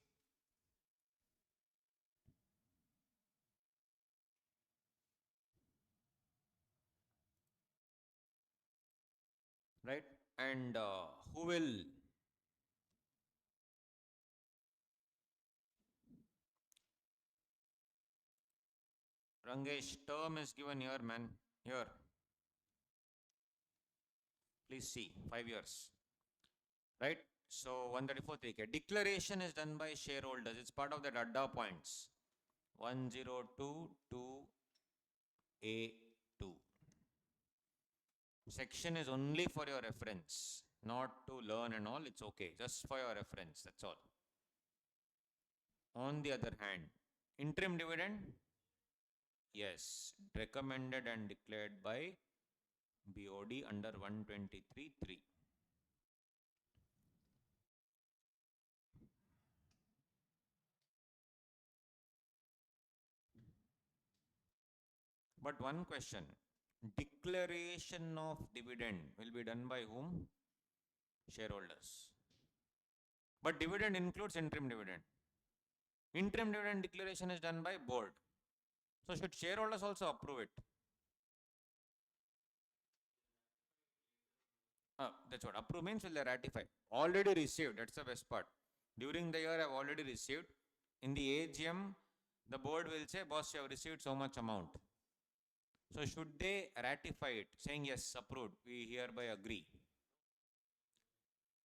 Right? And who will Rangesh, term is given here, man. Here. Please see, 5 years. Right? So 134(3)(k). Declaration is done by shareholders. It's part of the DADDA points. 1022A2. Section is only for your reference, not to learn and all. It's okay. Just for your reference. That's all. On the other hand, interim dividend, yes, recommended and declared by BOD under 123(3). But one question, declaration of dividend will be done by whom? Shareholders. But dividend includes interim dividend. Interim dividend declaration is done by board. So should shareholders also approve it? That's what approve means. Will they ratify? Already received. That's the best part. During the year, I've already received. In the AGM, the board will say, boss, you have received so much amount. So should they ratify it, saying yes, approved, we hereby agree.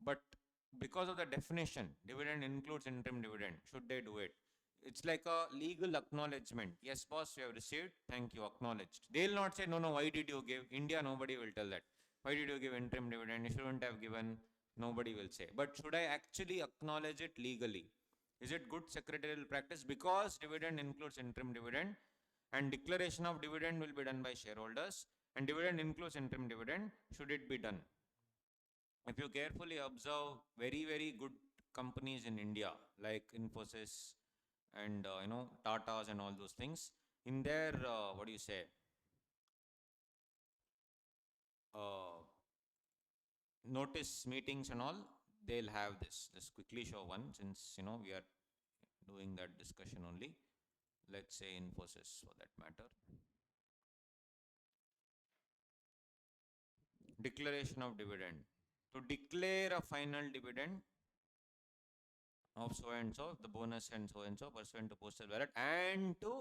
But because of the definition, dividend includes interim dividend, should they do it? It's like a legal acknowledgement. Yes, boss, you have received. Thank you, acknowledged. They'll not say, no, no, why did you give? India, nobody will tell that. Why did you give interim dividend? You shouldn't have given. Nobody will say. But should I actually acknowledge it legally? Is it good secretarial practice? Because dividend includes interim dividend and declaration of dividend will be done by shareholders and dividend includes interim dividend. Should it be done? If you carefully observe very, very good companies in India like Infosys and Tatas and all those things, in their what do you say, notice meetings and all, they'll have this. Let's quickly show one, since we are doing that discussion only. Let's say Infosys for that matter. Declaration of dividend. To declare a final dividend of so and so, the bonus and so pursuant to postal ballot, and to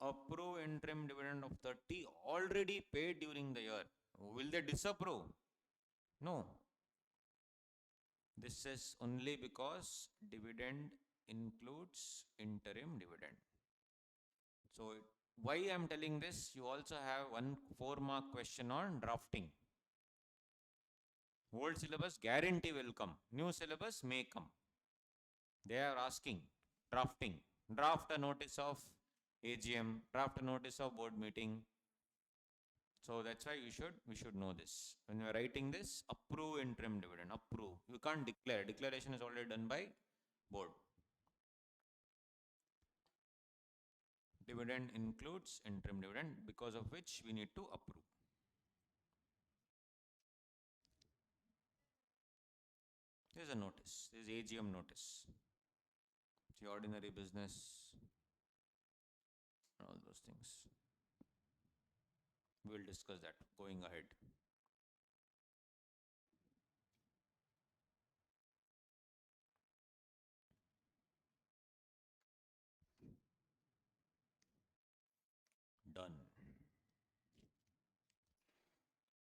approve interim dividend of 30 already paid during the year. Will they disapprove? No. This is only because dividend includes interim dividend. So why I am telling this? You also have one 4-mark question on drafting. Old syllabus guarantee will come. New syllabus may come. They are asking drafting. Draft a notice of AGM. Draft a notice of board meeting. So that's why we should know this. When you are writing this, approve interim dividend. Approve. You can't declare. Declaration is already done by board. Dividend includes interim dividend, because of which we need to approve. There is a notice. There is AGM notice. The ordinary business and all those things. We will discuss that going ahead. Done.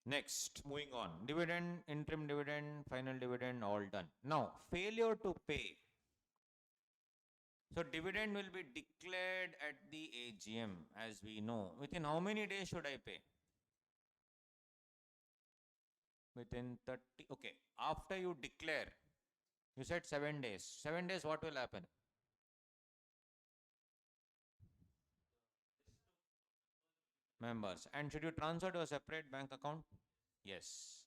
Next, moving on. Dividend, interim dividend, final dividend, all done. Now, failure to pay. So, dividend will be declared at the AGM, as we know. Within how many days should I pay? Within 30. Okay. After you declare, you said 7 days. 7 days, what will happen? Members. And should you transfer to a separate bank account? Yes.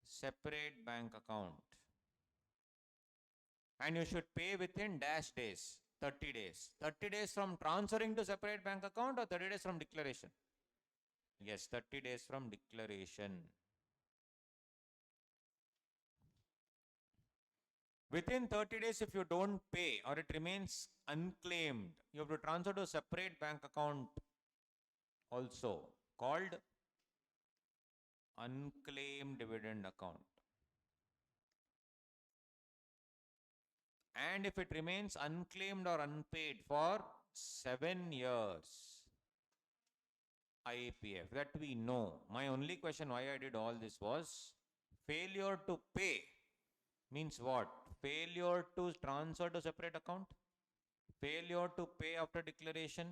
Separate bank account. And you should pay within dash days. 30 days. 30 days from transferring to separate bank account, or 30 days from declaration? Yes, 30 days from declaration. Within 30 days, if you don't pay or it remains unclaimed, you have to transfer to a separate bank account also, called unclaimed dividend account. And if it remains unclaimed or unpaid for 7 years, IAPF, that we know. My only question why I did all this was, failure to pay means what? Failure to transfer to separate account, failure to pay after declaration,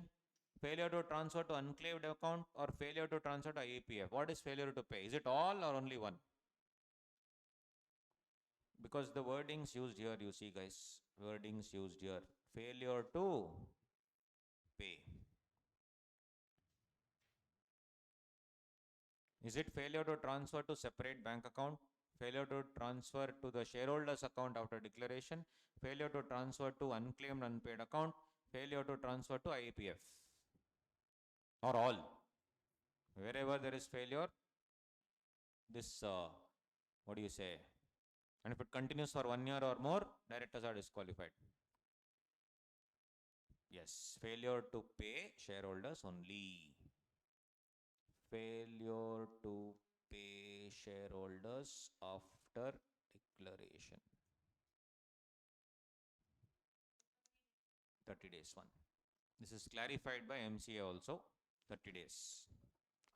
failure to transfer to unclaimed account, or failure to transfer to IAPF. What is failure to pay? Is it all or only one? Because the wordings used here, you see guys, wordings used here, failure to pay. Is it failure to transfer to separate bank account, failure to transfer to the shareholders account after declaration, failure to transfer to unclaimed unpaid account, failure to transfer to IAPF, or all? Wherever there is failure, this what do you say, and if it continues for 1 year or more, directors are disqualified. Yes, failure to pay, shareholders only. Failure to pay, shareholders after declaration. 30 days one. This is clarified by MCA also, 30 days.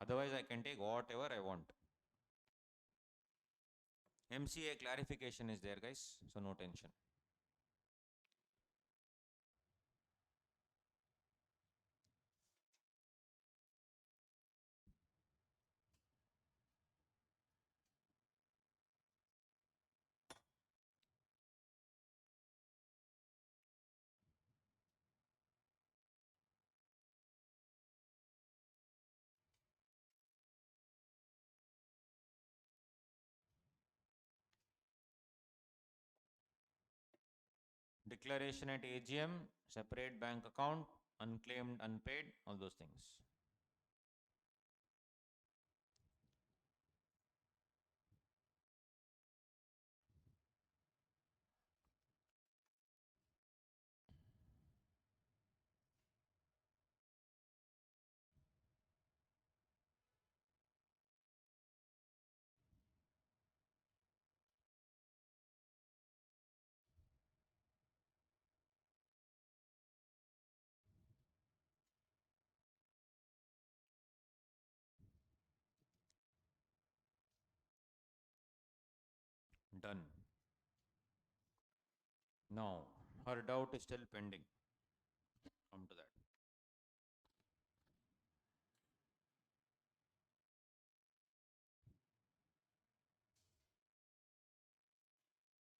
Otherwise, I can take whatever I want. MCA clarification is there, guys, so no tension. Declaration at AGM, separate bank account, unclaimed, unpaid, all those things. Done. Now, her doubt is still pending. Come to that.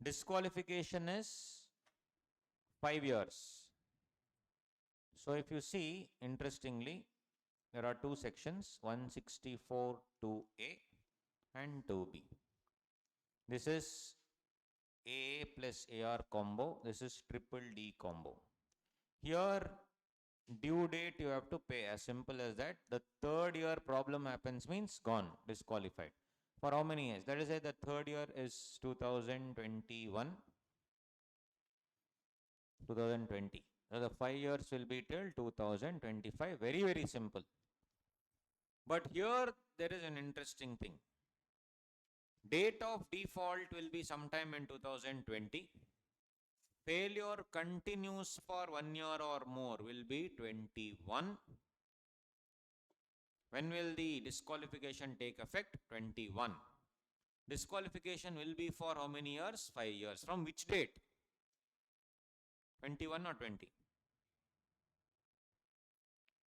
Disqualification is 5 years. So if you see, interestingly, there are two sections, 164 2A and 2B. This is AA plus AR combo. This is triple D combo. Here, due date you have to pay, as simple as that. The third year problem happens means gone, disqualified. For how many years? Let us say the third year is 2021, 2020. So the 5 years will be till 2025. Very, very simple. But here there is an interesting thing. Date of default will be sometime in 2020. Failure continues for 1 year or more will be 21. When will the disqualification take effect? 21. Disqualification will be for how many years? 5 years. From which date? 21 or 20?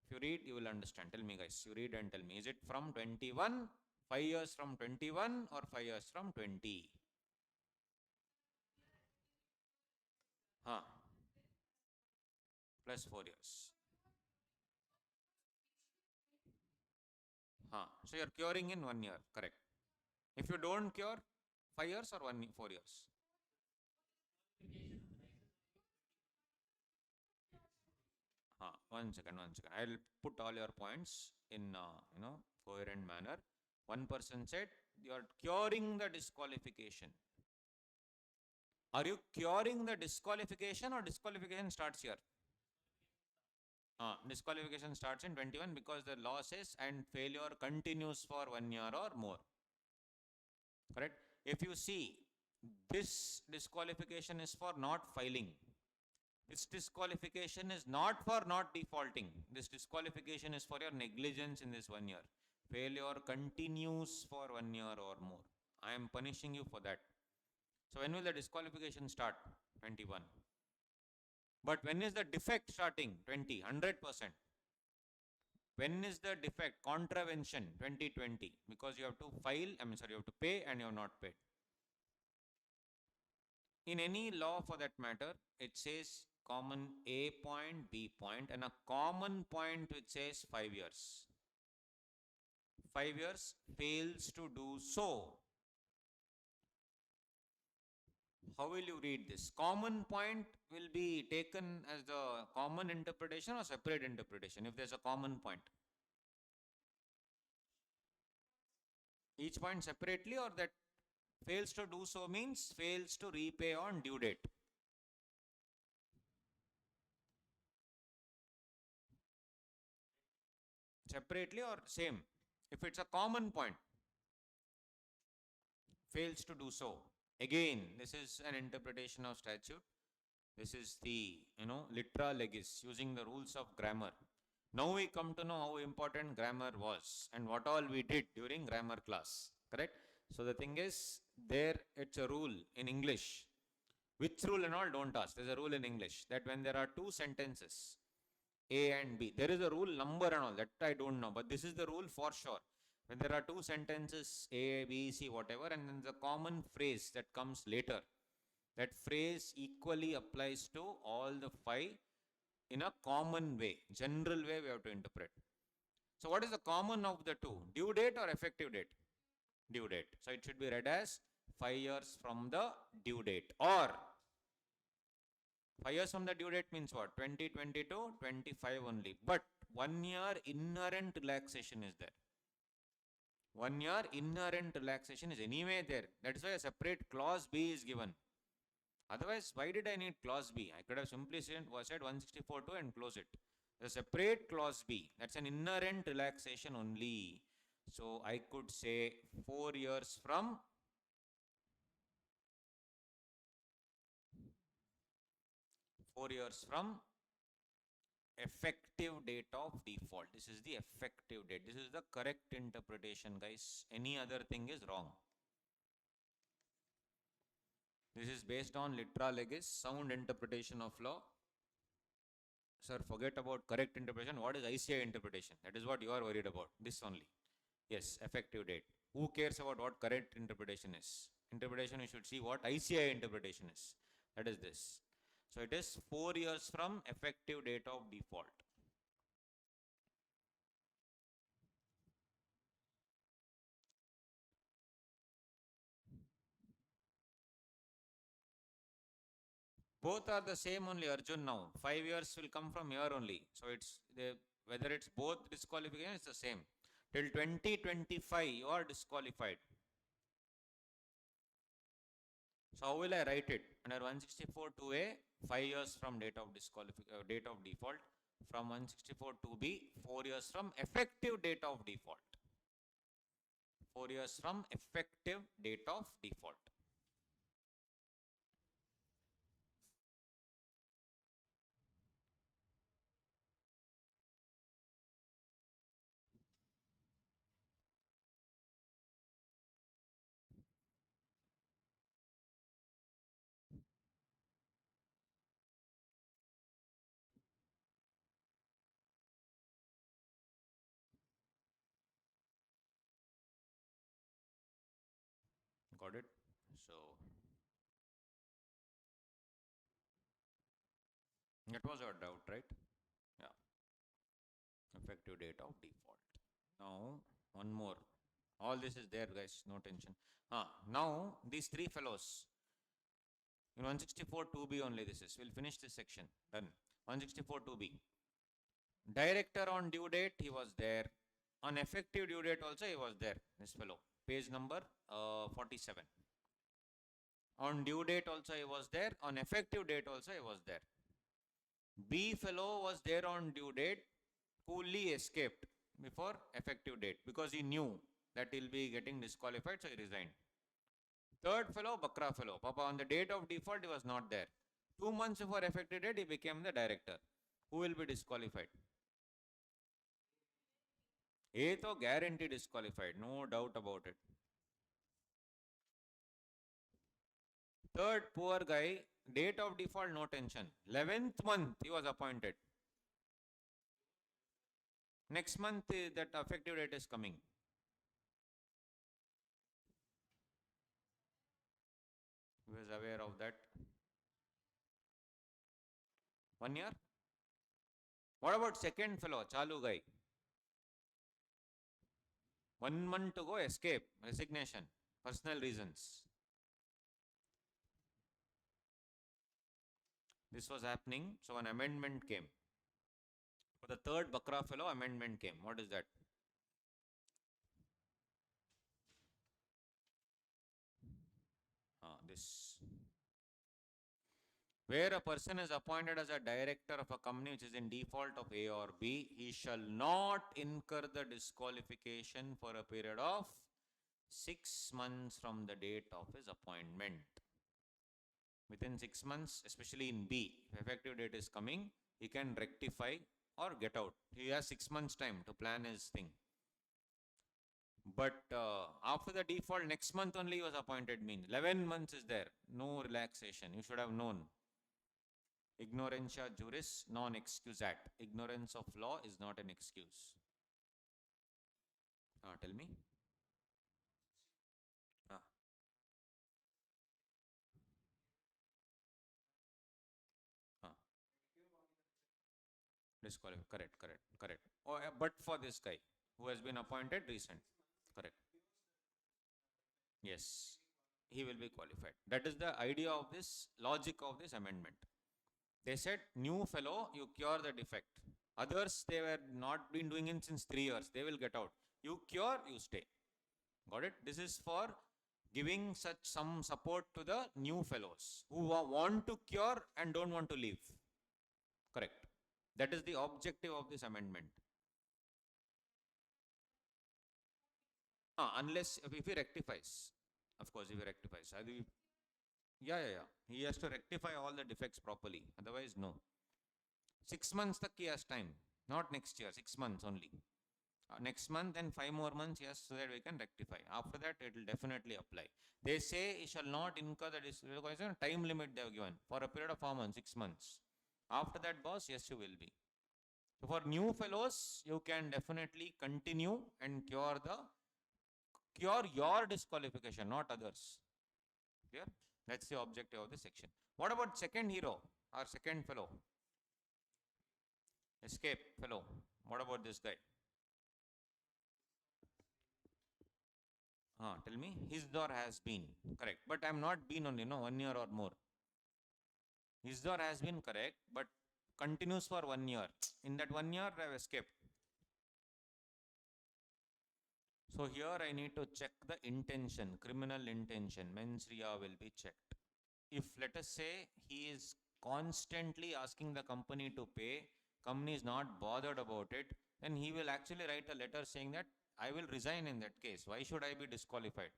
If you read, you will understand. Tell me, guys. You read and tell me. Is it from 21? 5 years from 21 or 5 years from 20? Plus 4 years. So you're curing in 1 year, correct. If you don't cure, 5 years or 4 years? One second. I'll put all your points in, coherent manner. One person said, you're curing the disqualification. Are you curing the disqualification or disqualification starts here? Disqualification starts in 21 because the law says and failure continues for 1 year or more. Correct? If you see, this disqualification is for not filing. This disqualification is not for not defaulting. This disqualification is for your negligence in this 1 year. Failure continues for 1 year or more. I am punishing you for that. So when will the disqualification start? 21. But when is the defect starting? 20, 100%. When is the defect? Contravention, 2020. Because you have to file, you have to pay and you have not paid. In any law for that matter, it says common A point, B point, and a common point which says 5 years. 5 years fails to do so. How will you read this? Common point will be taken as the common interpretation or separate interpretation if there's a common point. Each point separately, or that fails to do so means fails to repay on due date. Separately or same? If it's a common point, fails to do so. Again, this is an interpretation of statute. This is the, litera legis, using the rules of grammar. Now we come to know how important grammar was and what all we did during grammar class. Correct? So the thing is, there it's a rule in English. Which rule and all, don't ask. There's a rule in English that when there are two sentences, A and B, there is a rule number and all, that I don't know. But this is the rule for sure. When there are two sentences, A, B, C, whatever, and then the common phrase that comes later, that phrase equally applies to all the 5 in a common way, general way we have to interpret. So what is the common of the two? Due date or effective date? Due date. So it should be read as 5 years from the due date, or 5 years from the due date means what? 2022, 25 only. But 1 year inherent relaxation is there. 1 year inherent relaxation is anyway there. That is why a separate clause B is given. Otherwise, why did I need clause B? I could have simply said 164.2 and close it. The separate clause B, that's an inherent relaxation only. So I could say 4 years from effective date of default. This is the effective date. This is the correct interpretation, guys. Any other thing is wrong. This is based on litera legis, sound interpretation of law. Sir, forget about correct interpretation. What is ICI interpretation? That is what you are worried about. This only. Yes, effective date. Who cares about what correct interpretation is? Interpretation, you should see what ICI interpretation is. That is this. So it is 4 years from effective date of default. Both are the same only, Arjun, now. 5 years will come from here only. So it's whether it's both disqualification, it's the same. Till 2025, you are disqualified. So how will I write it? Under 164.2a, 5 years from date of date of default. From 164.2b, 4 years from effective date of default. 4 years from effective date of default. Got it? So that was your doubt, right? Yeah. Effective date of default. Now, one more. All this is there, guys. No tension. Now, these three fellows. In 164.2b only this is. We'll finish this section. Done. 164.2b. Director on due date, he was there. On effective due date also, he was there. This fellow. Page number 47. On due date also, he was there. On effective date also, he was there. B fellow was there on due date, coolly escaped before effective date because he knew that he'll be getting disqualified, so he resigned. Third fellow, Bakra fellow. Papa, on the date of default, he was not there. 2 months before effective date, he became the director. Who will be disqualified? A to guarantee disqualified, no doubt about it. Third, poor guy, date of default, no tension. 11th month, he was appointed. Next month, that effective date is coming. He was aware of that. 1 year? What about second fellow, Chalu guy? 1 month to go, escape, resignation, personal reasons. This was happening, so an amendment came. For the third Bakra fellow, amendment came. What is that? This. Where a person is appointed as a director of a company which is in default of A or B, he shall not incur the disqualification for a period of 6 months from the date of his appointment. Within 6 months, especially in B, if effective date is coming, he can rectify or get out. He has 6 months time to plan his thing. But after the default, next month only he was appointed means 11 months is there. No relaxation. You should have known. Ignorantia juris non excusat. Ignorance of law is not an excuse. Tell me. Disqualified. Correct. Oh, but for this guy who has been appointed recent. Correct. Yes. He will be qualified. That is the idea of this, logic of this amendment. They said, new fellow, you cure the defect. Others, they were not been doing it since 3 years. They will get out. You cure, you stay. Got it? This is for giving such some support to the new fellows who want to cure and don't want to leave. Correct. That is the objective of this amendment. Unless if he rectifies. Of course, if he rectifies. Yeah. He has to rectify all the defects properly. Otherwise, no. 6 months tak he has time. Not next year. 6 months only. next month and 5 more months, yes, so that we can rectify. After that, it will definitely apply. They say it shall not incur the time limit they have given for a period of 4 months, 6 months. After that, boss, yes, you will be. So for new fellows, you can definitely continue and cure your disqualification, not others. Clear? That's the objective of the section. What about second hero or second fellow? Escape fellow. What about this guy? Tell me. His door has been. Correct. But I'm not been only, no, 1 year or more. His door has been correct, but continues for 1 year. In that 1 year, I've escaped. So here I need to check the intention, criminal intention. Mens rea will be checked. If let us say he is constantly asking the company to pay, company is not bothered about it, then he will actually write a letter saying that I will resign in that case. Why should I be disqualified?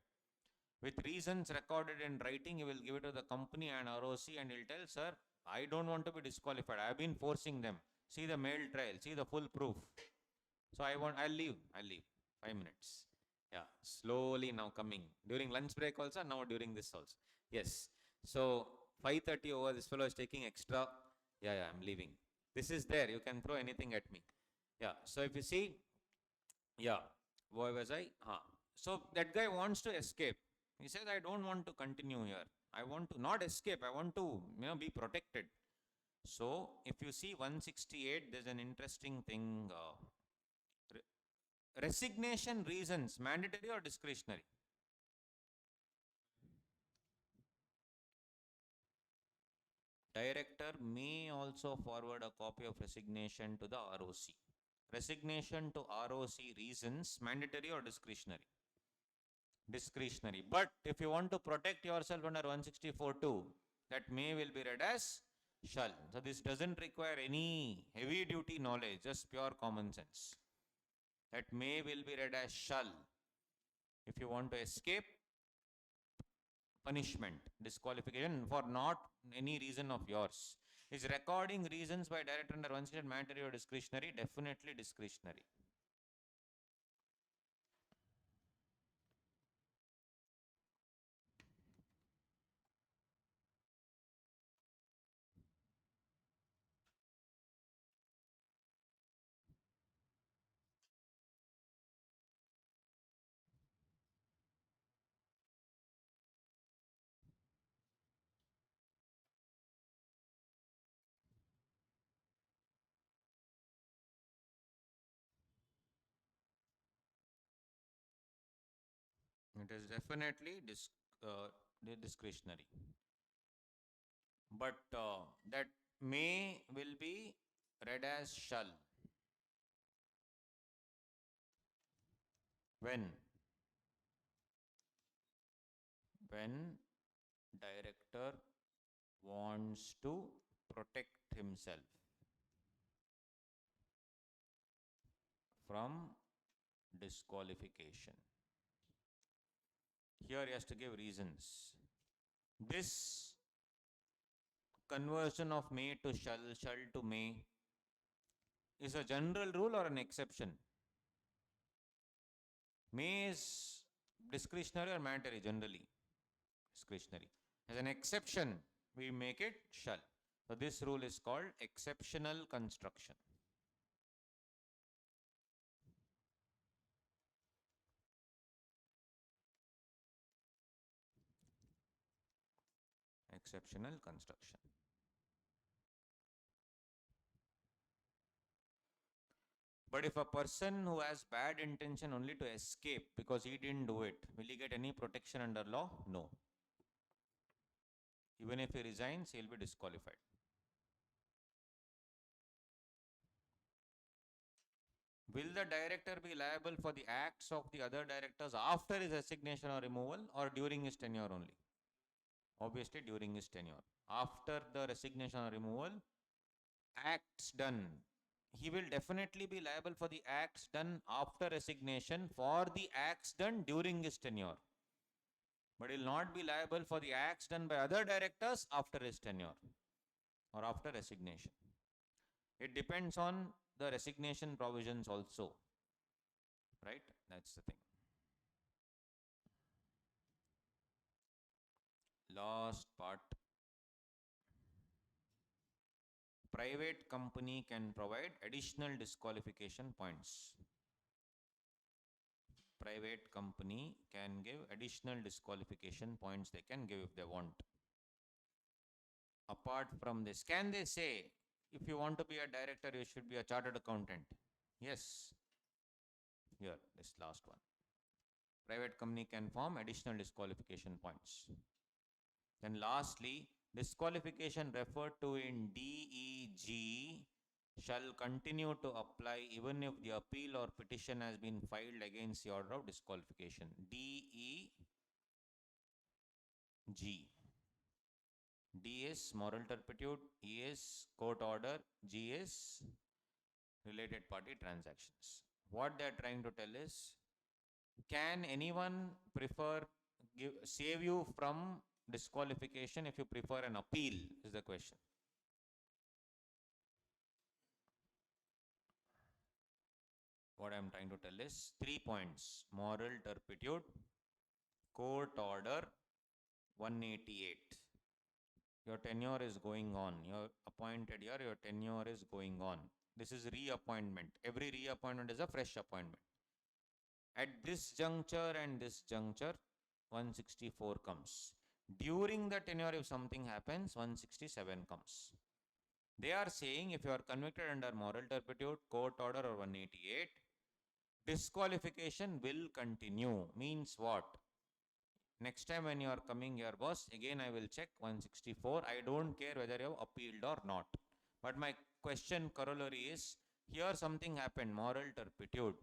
With reasons recorded in writing, he will give it to the company and ROC and he'll tell, sir, I don't want to be disqualified. I have been forcing them. See the mail trail, see the full proof. So I'll leave. 5 minutes. Yeah, slowly now coming. During lunch break also, now during this also. Yes. So 5:30 over, this fellow is taking extra. Yeah, I'm leaving. This is there. You can throw anything at me. Yeah. So if you see, yeah, why was I? So that guy wants to escape. He says, I don't want to continue here. I want to not escape. I want to, be protected. So if you see 168, there's an interesting thing. Resignation reasons, mandatory or discretionary? Director may also forward a copy of resignation to the ROC. Resignation to ROC reasons, mandatory or discretionary? Discretionary. But if you want to protect yourself under 164.2, that may will be read as shall. So this doesn't require any heavy duty knowledge, just pure common sense. That may will be read as shall. If you want to escape punishment, disqualification for not any reason of yours. Is recording reasons by director under 168 mandatory or discretionary? Definitely discretionary. It is definitely discretionary. But that may will be read as shall. When? When director wants to protect himself from disqualification. Here he has to give reasons. This conversion of may to shall to may is a general rule or an exception? May is discretionary or mandatory generally? Discretionary. As an exception, we make it shall. So this rule is called exceptional construction. Exceptional construction. But if a person who has bad intention only to escape because he didn't do it, will he get any protection under law? No. Even if he resigns, he will be disqualified. Will the director be liable for the acts of the other directors after his resignation or removal or during his tenure only? Obviously during his tenure. After the resignation or removal, acts done. He will definitely be liable for the acts done after resignation for the acts done during his tenure. But he will not be liable for the acts done by other directors after his tenure or after resignation. It depends on the resignation provisions also. right? That's the thing. Last part. Private company can provide additional disqualification points. Private company can give additional disqualification points they can give if they want. Apart from this, can they say, if you want to be a director, you should be a chartered accountant? Yes. Here, this last one. Private company can form additional disqualification points. Then lastly, disqualification referred to in DEG shall continue to apply even if the appeal or petition has been filed against the order of disqualification. DEG. D is moral turpitude, E is court order, G is related party transactions. What they are trying to tell is, can anyone save you from disqualification if you prefer an appeal, is the question. What I am trying to tell is 3 points: moral turpitude, court order, 188. Your tenure is going on. You're appointed here, your tenure is going on. This is reappointment. Every reappointment is a fresh appointment. At this juncture and this juncture, 164 comes. During the tenure, if something happens, 167 comes. They are saying if you are convicted under moral turpitude, court order or 188, disqualification will continue. Means what? Next time when you are coming here, boss, again I will check 164. I don't care whether you have appealed or not. But my question corollary is, here something happened, moral turpitude.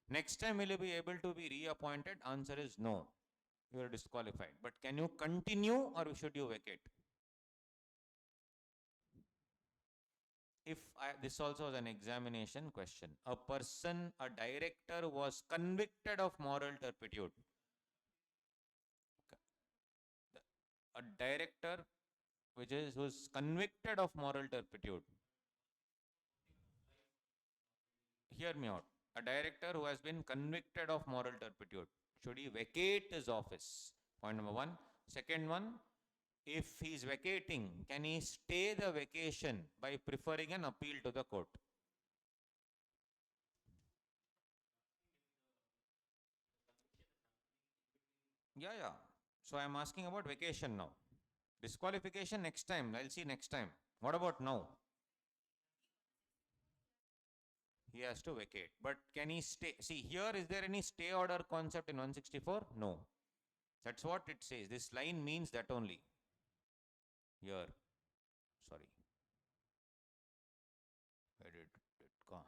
Next time will you be able to be reappointed? Answer is no. You are disqualified. But can you continue or should you vacate? This also is an examination question. A director was convicted of moral turpitude. A director who's convicted of moral turpitude. Hear me out. A director who has been convicted of moral turpitude, should he vacate his office? Point number one. Second one, if he is vacating, can he stay the vacation by preferring an appeal to the court? Yeah. So I am asking about vacation now. Disqualification next time. I'll see next time. What about now? He has to vacate. But can he stay? See, here is there any stay order concept in 164? No. That's what it says. This line means that only. Here. Sorry. Where did it go?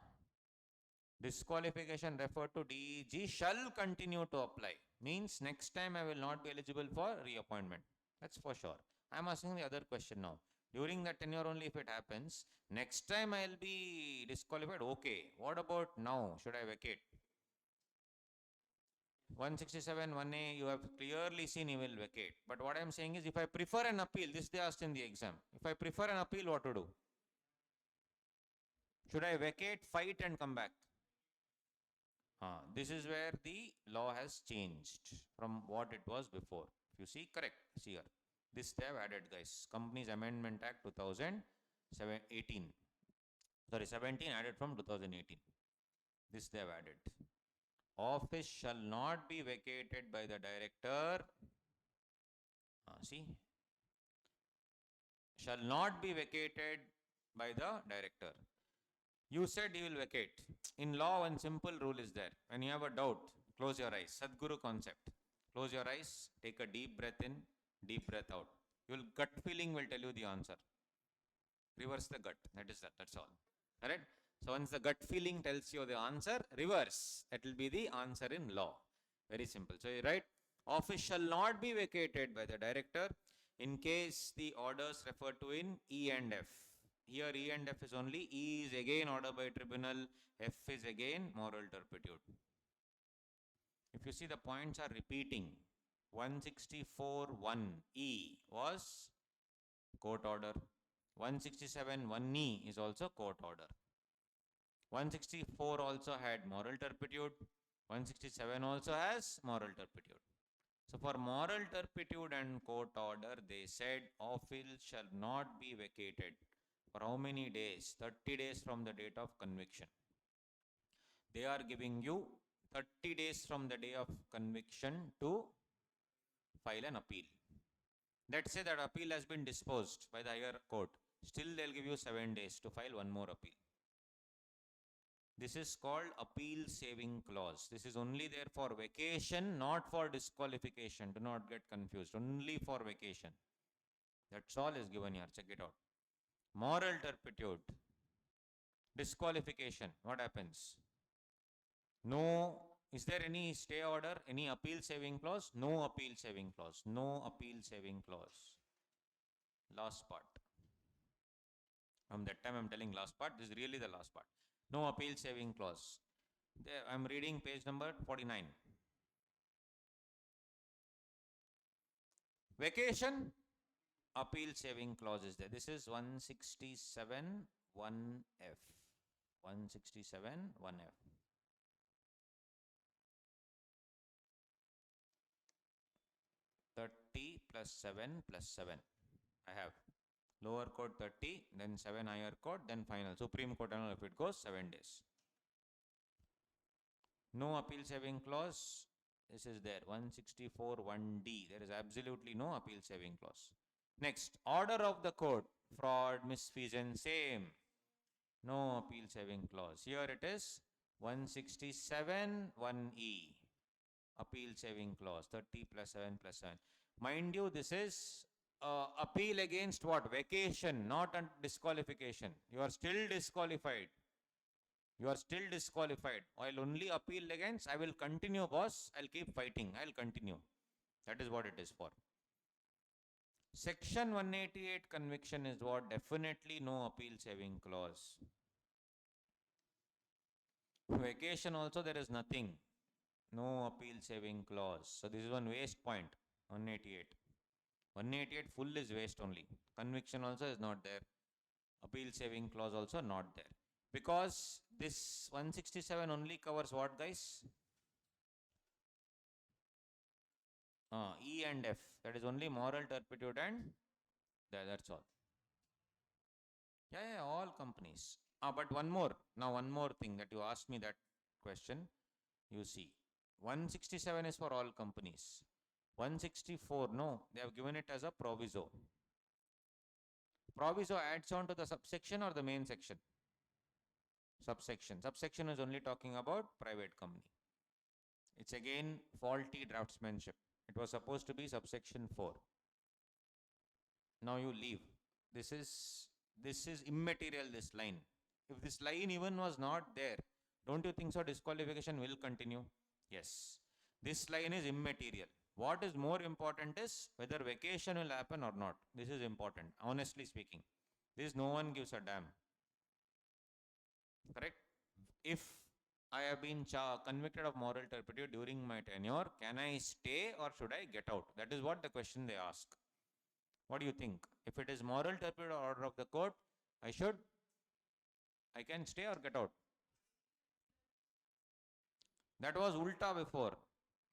Disqualification referred to DEG shall continue to apply. Means next time I will not be eligible for reappointment. That's for sure. I am asking the other question now. During that tenure only if it happens, next time I will be disqualified. Okay. What about now? Should I vacate? 167, 1A, you have clearly seen he will vacate. But what I am saying is, if I prefer an appeal, this they asked in the exam. If I prefer an appeal, what to do? Should I vacate, fight and come back? This is where the law has changed from what it was before. If you see, correct. See here. This they have added, guys. Companies Amendment Act 2018. Sorry, 17 added from 2018. This they have added. Office shall not be vacated by the director. See? Shall not be vacated by the director. You said you will vacate. In law, one simple rule is there. When you have a doubt, close your eyes. Sadhguru concept. Close your eyes, take a deep breath in, deep breath out. Your gut feeling will tell you the answer. Reverse the gut. That's all. Correct? So once the gut feeling tells you the answer, reverse. That will be the answer in law. Very simple. So you write, office shall not be vacated by the director in case the orders referred to in E and F. Here E and F is only, E is again order by tribunal, F is again moral turpitude. If you see, the points are repeating. 164(1)(E was court order. 167(1)(E is also court order. 164 also had moral turpitude. 167 also has moral turpitude. So for moral turpitude and court order, they said office shall not be vacated for how many days? 30 days from the date of conviction. They are giving you 30 days from the day of conviction to file an appeal. Let's say that appeal has been disposed by the higher court. Still, they'll give you 7 days to file one more appeal. This is called appeal saving clause. This is only there for vacation, not for disqualification. Do not get confused. Only for vacation. That's all is given here. Check it out. Moral turpitude. Disqualification. What happens? No. Is there any stay order? Any appeal saving clause? No appeal saving clause. No appeal saving clause. Last part. From that time I'm telling last part. This is really the last part. No appeal saving clause. There, I'm reading page number 49. Vacation, appeal saving clause is there. This is 167 1F. 167 1F. +7 I have lower court 30, then 7 higher court, then final. Supreme Court, and if it goes 7 days. No appeal saving clause. This is there. 164 1D. There is absolutely no appeal saving clause. Next, order of the court. Fraud, misfeasance, same. No appeal saving clause. Here it is 167 1E. Appeal saving clause. 30 +7 +7. Mind you, this is appeal against what? Vacation, not disqualification. You are still disqualified. You are still disqualified. I'll only appeal against. I will continue, boss. I'll keep fighting. I'll continue. That is what it is for. Section 188 conviction is what? Definitely no appeal saving clause. Vacation also there is nothing. No appeal saving clause. So this is one waste point. 188. 188 full is waste only. Conviction also is not there. Appeal saving clause also not there. Because this 167 only covers what, guys? E and F. That is only moral turpitude and that's all. Yeah, all companies. But one more. Now one more thing that you asked me that question. You see. 167 is for all companies. 164, no. They have given it as a proviso. Proviso adds on to the subsection or the main section? Subsection. Subsection is only talking about private company. It's again faulty draftsmanship. It was supposed to be subsection 4. Now you leave. This is immaterial, this line. If this line even was not there, don't you think so disqualification will continue? Yes. This line is immaterial. What is more important is whether vacation will happen or not. This is important, honestly speaking. This no one gives a damn. Correct? If I have been convicted of moral turpitude during my tenure, can I stay or should I get out? That is what the question they ask. What do you think? If it is moral turpitude or order of the court, I can stay or get out. That was ulta before.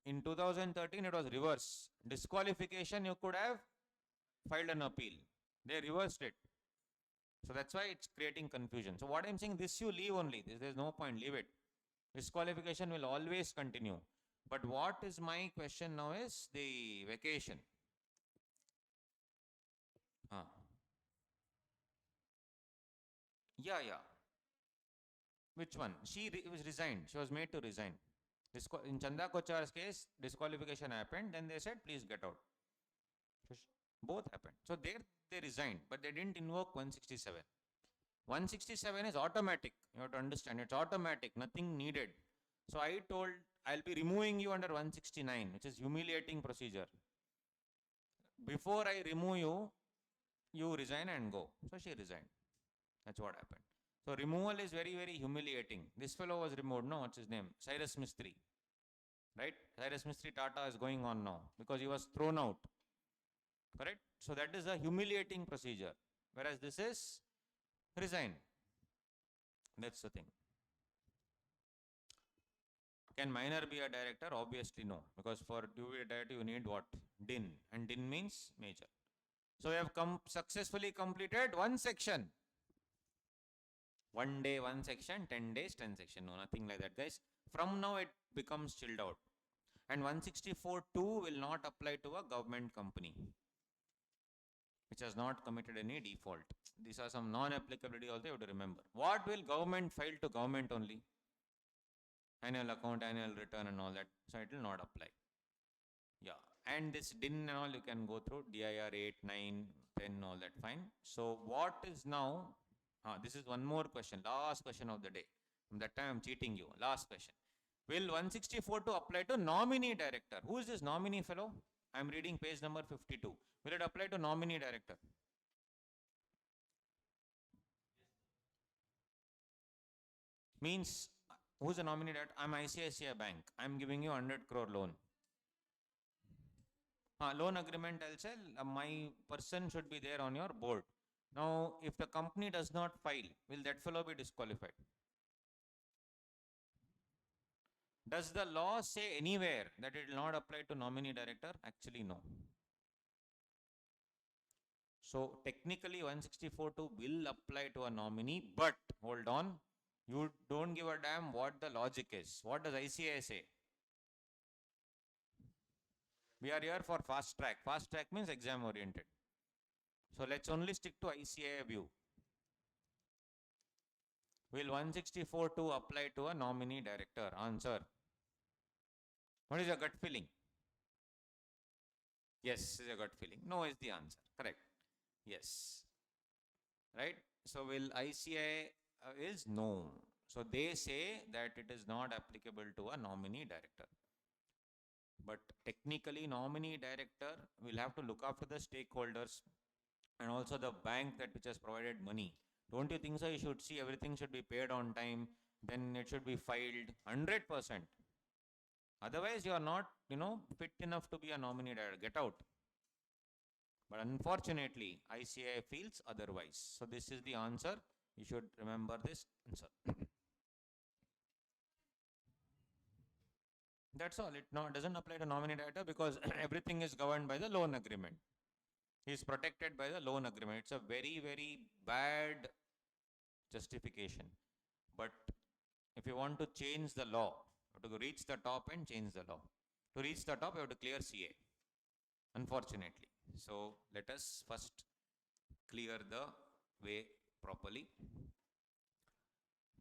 In 2013, it was reverse. Disqualification, you could have filed an appeal. They reversed it. So that's why it's creating confusion. So what I'm saying, this you leave only. There's no point, leave it. Disqualification will always continue. But what is my question now is the vacation. Yeah. Which one? She was resigned. She was made to resign. In Chanda Kochar's case, disqualification happened. Then they said, please get out. Both happened. So there they resigned, but they didn't invoke 167. 167 is automatic. You have to understand. It's automatic. Nothing needed. So I told, I'll be removing you under 169, which is humiliating procedure. Before I remove you, you resign and go. So she resigned. That's what happened. So removal is very, very humiliating. This fellow was removed. No, what's his name? Cyrus Mistry. Right? Cyrus Mistry Tata is going on now because he was thrown out. Correct? So that is a humiliating procedure. Whereas this is resign. That's the thing. Can minor be a director? Obviously no, because for to be a director you need what? DIN, and DIN means major. So we have successfully completed one section. One day, one section, 10 days, 10 section. No, nothing like that, guys. From now it becomes chilled out. And 164.2 will not apply to a government company which has not committed any default. These are some non-applicability also you have to remember. What will government file to government only? Annual account, annual return and all that. So it will not apply. Yeah. And this DIN and all you can go through. DIR 8, 9, 10, all that fine. So what is now? This is one more question. Last question of the day. From that time I'm cheating you. Last question. Will 164.2 apply to nominee director? Who is this nominee fellow? I'm reading page number 52. Will it apply to nominee director? Means, who's the nominee director? I'm ICICI Bank. I'm giving you 100 crore loan. Loan agreement, I'll say my person should be there on your board. Now, if the company does not file, will that fellow be disqualified? Does the law say anywhere that it will not apply to nominee director? Actually, no. So, technically 164.2 will apply to a nominee, but hold on, you don't give a damn what the logic is. What does ICAI say? We are here for fast track. Fast track means exam oriented. So, let's only stick to ICAI view. Will 164.2 apply to a nominee director? Answer. What is your gut feeling? Yes, is a gut feeling. No is the answer. Correct. Yes. Right? So, will ICAI is no. So, they say that it is not applicable to a nominee director. But technically, nominee director will have to look after the stakeholders and also the bank that which has provided money. Don't you think so? You should see everything should be paid on time. Then it should be filed 100%. Otherwise, you are not, fit enough to be a nominee director. Get out. But unfortunately, ICAI feels otherwise. So this is the answer. You should remember this answer. That's all. It doesn't apply to nominee director because everything is governed by the loan agreement. He is protected by the loan agreement. It's a very, very bad justification. But if you want to change the law, you have to reach the top and change the law. To reach the top, you have to clear CA. Unfortunately. So let us first clear the way properly.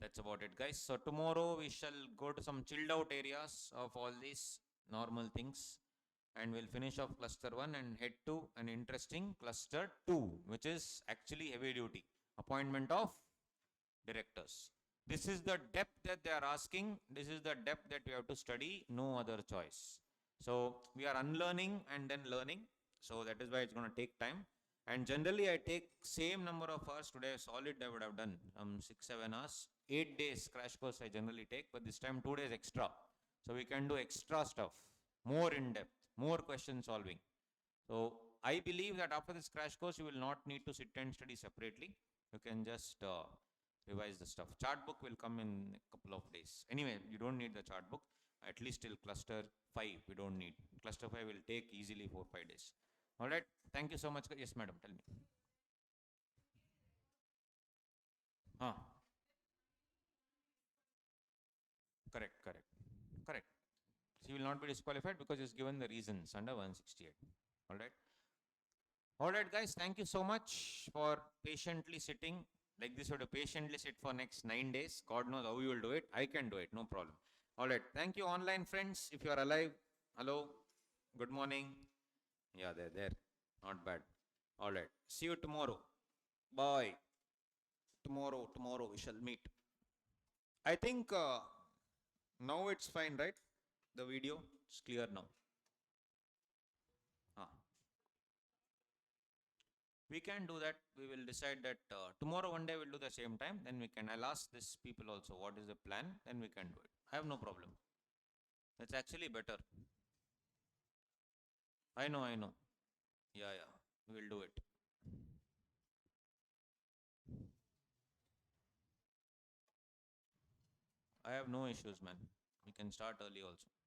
That's about it, guys. So tomorrow we shall go to some chilled out areas of all these normal things. And we'll finish off cluster 1 and head to an interesting cluster 2, which is actually heavy duty. Appointment of directors. This is the depth that they are asking. This is the depth that we have to study. No other choice. So we are unlearning and then learning. So that is why it's going to take time. And generally I take same number of hours today. Solid I would have done 6-7 hours. 8 days crash course I generally take, but this time 2 days extra. So we can do extra stuff, more in depth, more question solving. So I believe that after this crash course, you will not need to sit and study separately. You can just revise the stuff. Chart book will come in a couple of days. Anyway, you don't need the chart book. At least till cluster 5, we don't need. Cluster 5 will take easily 4-5 days. All right. Thank you so much. Yes, madam. Tell me. Correct. He will not be disqualified because he's given the reasons under 168. All right. All right, guys. Thank you so much for patiently sitting. Like this, you have to patiently sit for next 9 days. God knows how you will do it. I can do it. No problem. All right. Thank you, online friends. If you are alive, hello. Good morning. Yeah, they're there. Not bad. All right. See you tomorrow. Bye. Tomorrow we shall meet. I think now it's fine, right? The video is clear now. We can do that. We will decide that tomorrow one day we'll do the same time. Then we can. I'll ask this people also what is the plan. Then we can do it. I have no problem. That's actually better. I know. Yeah. We will do it. I have no issues, man. We can start early also.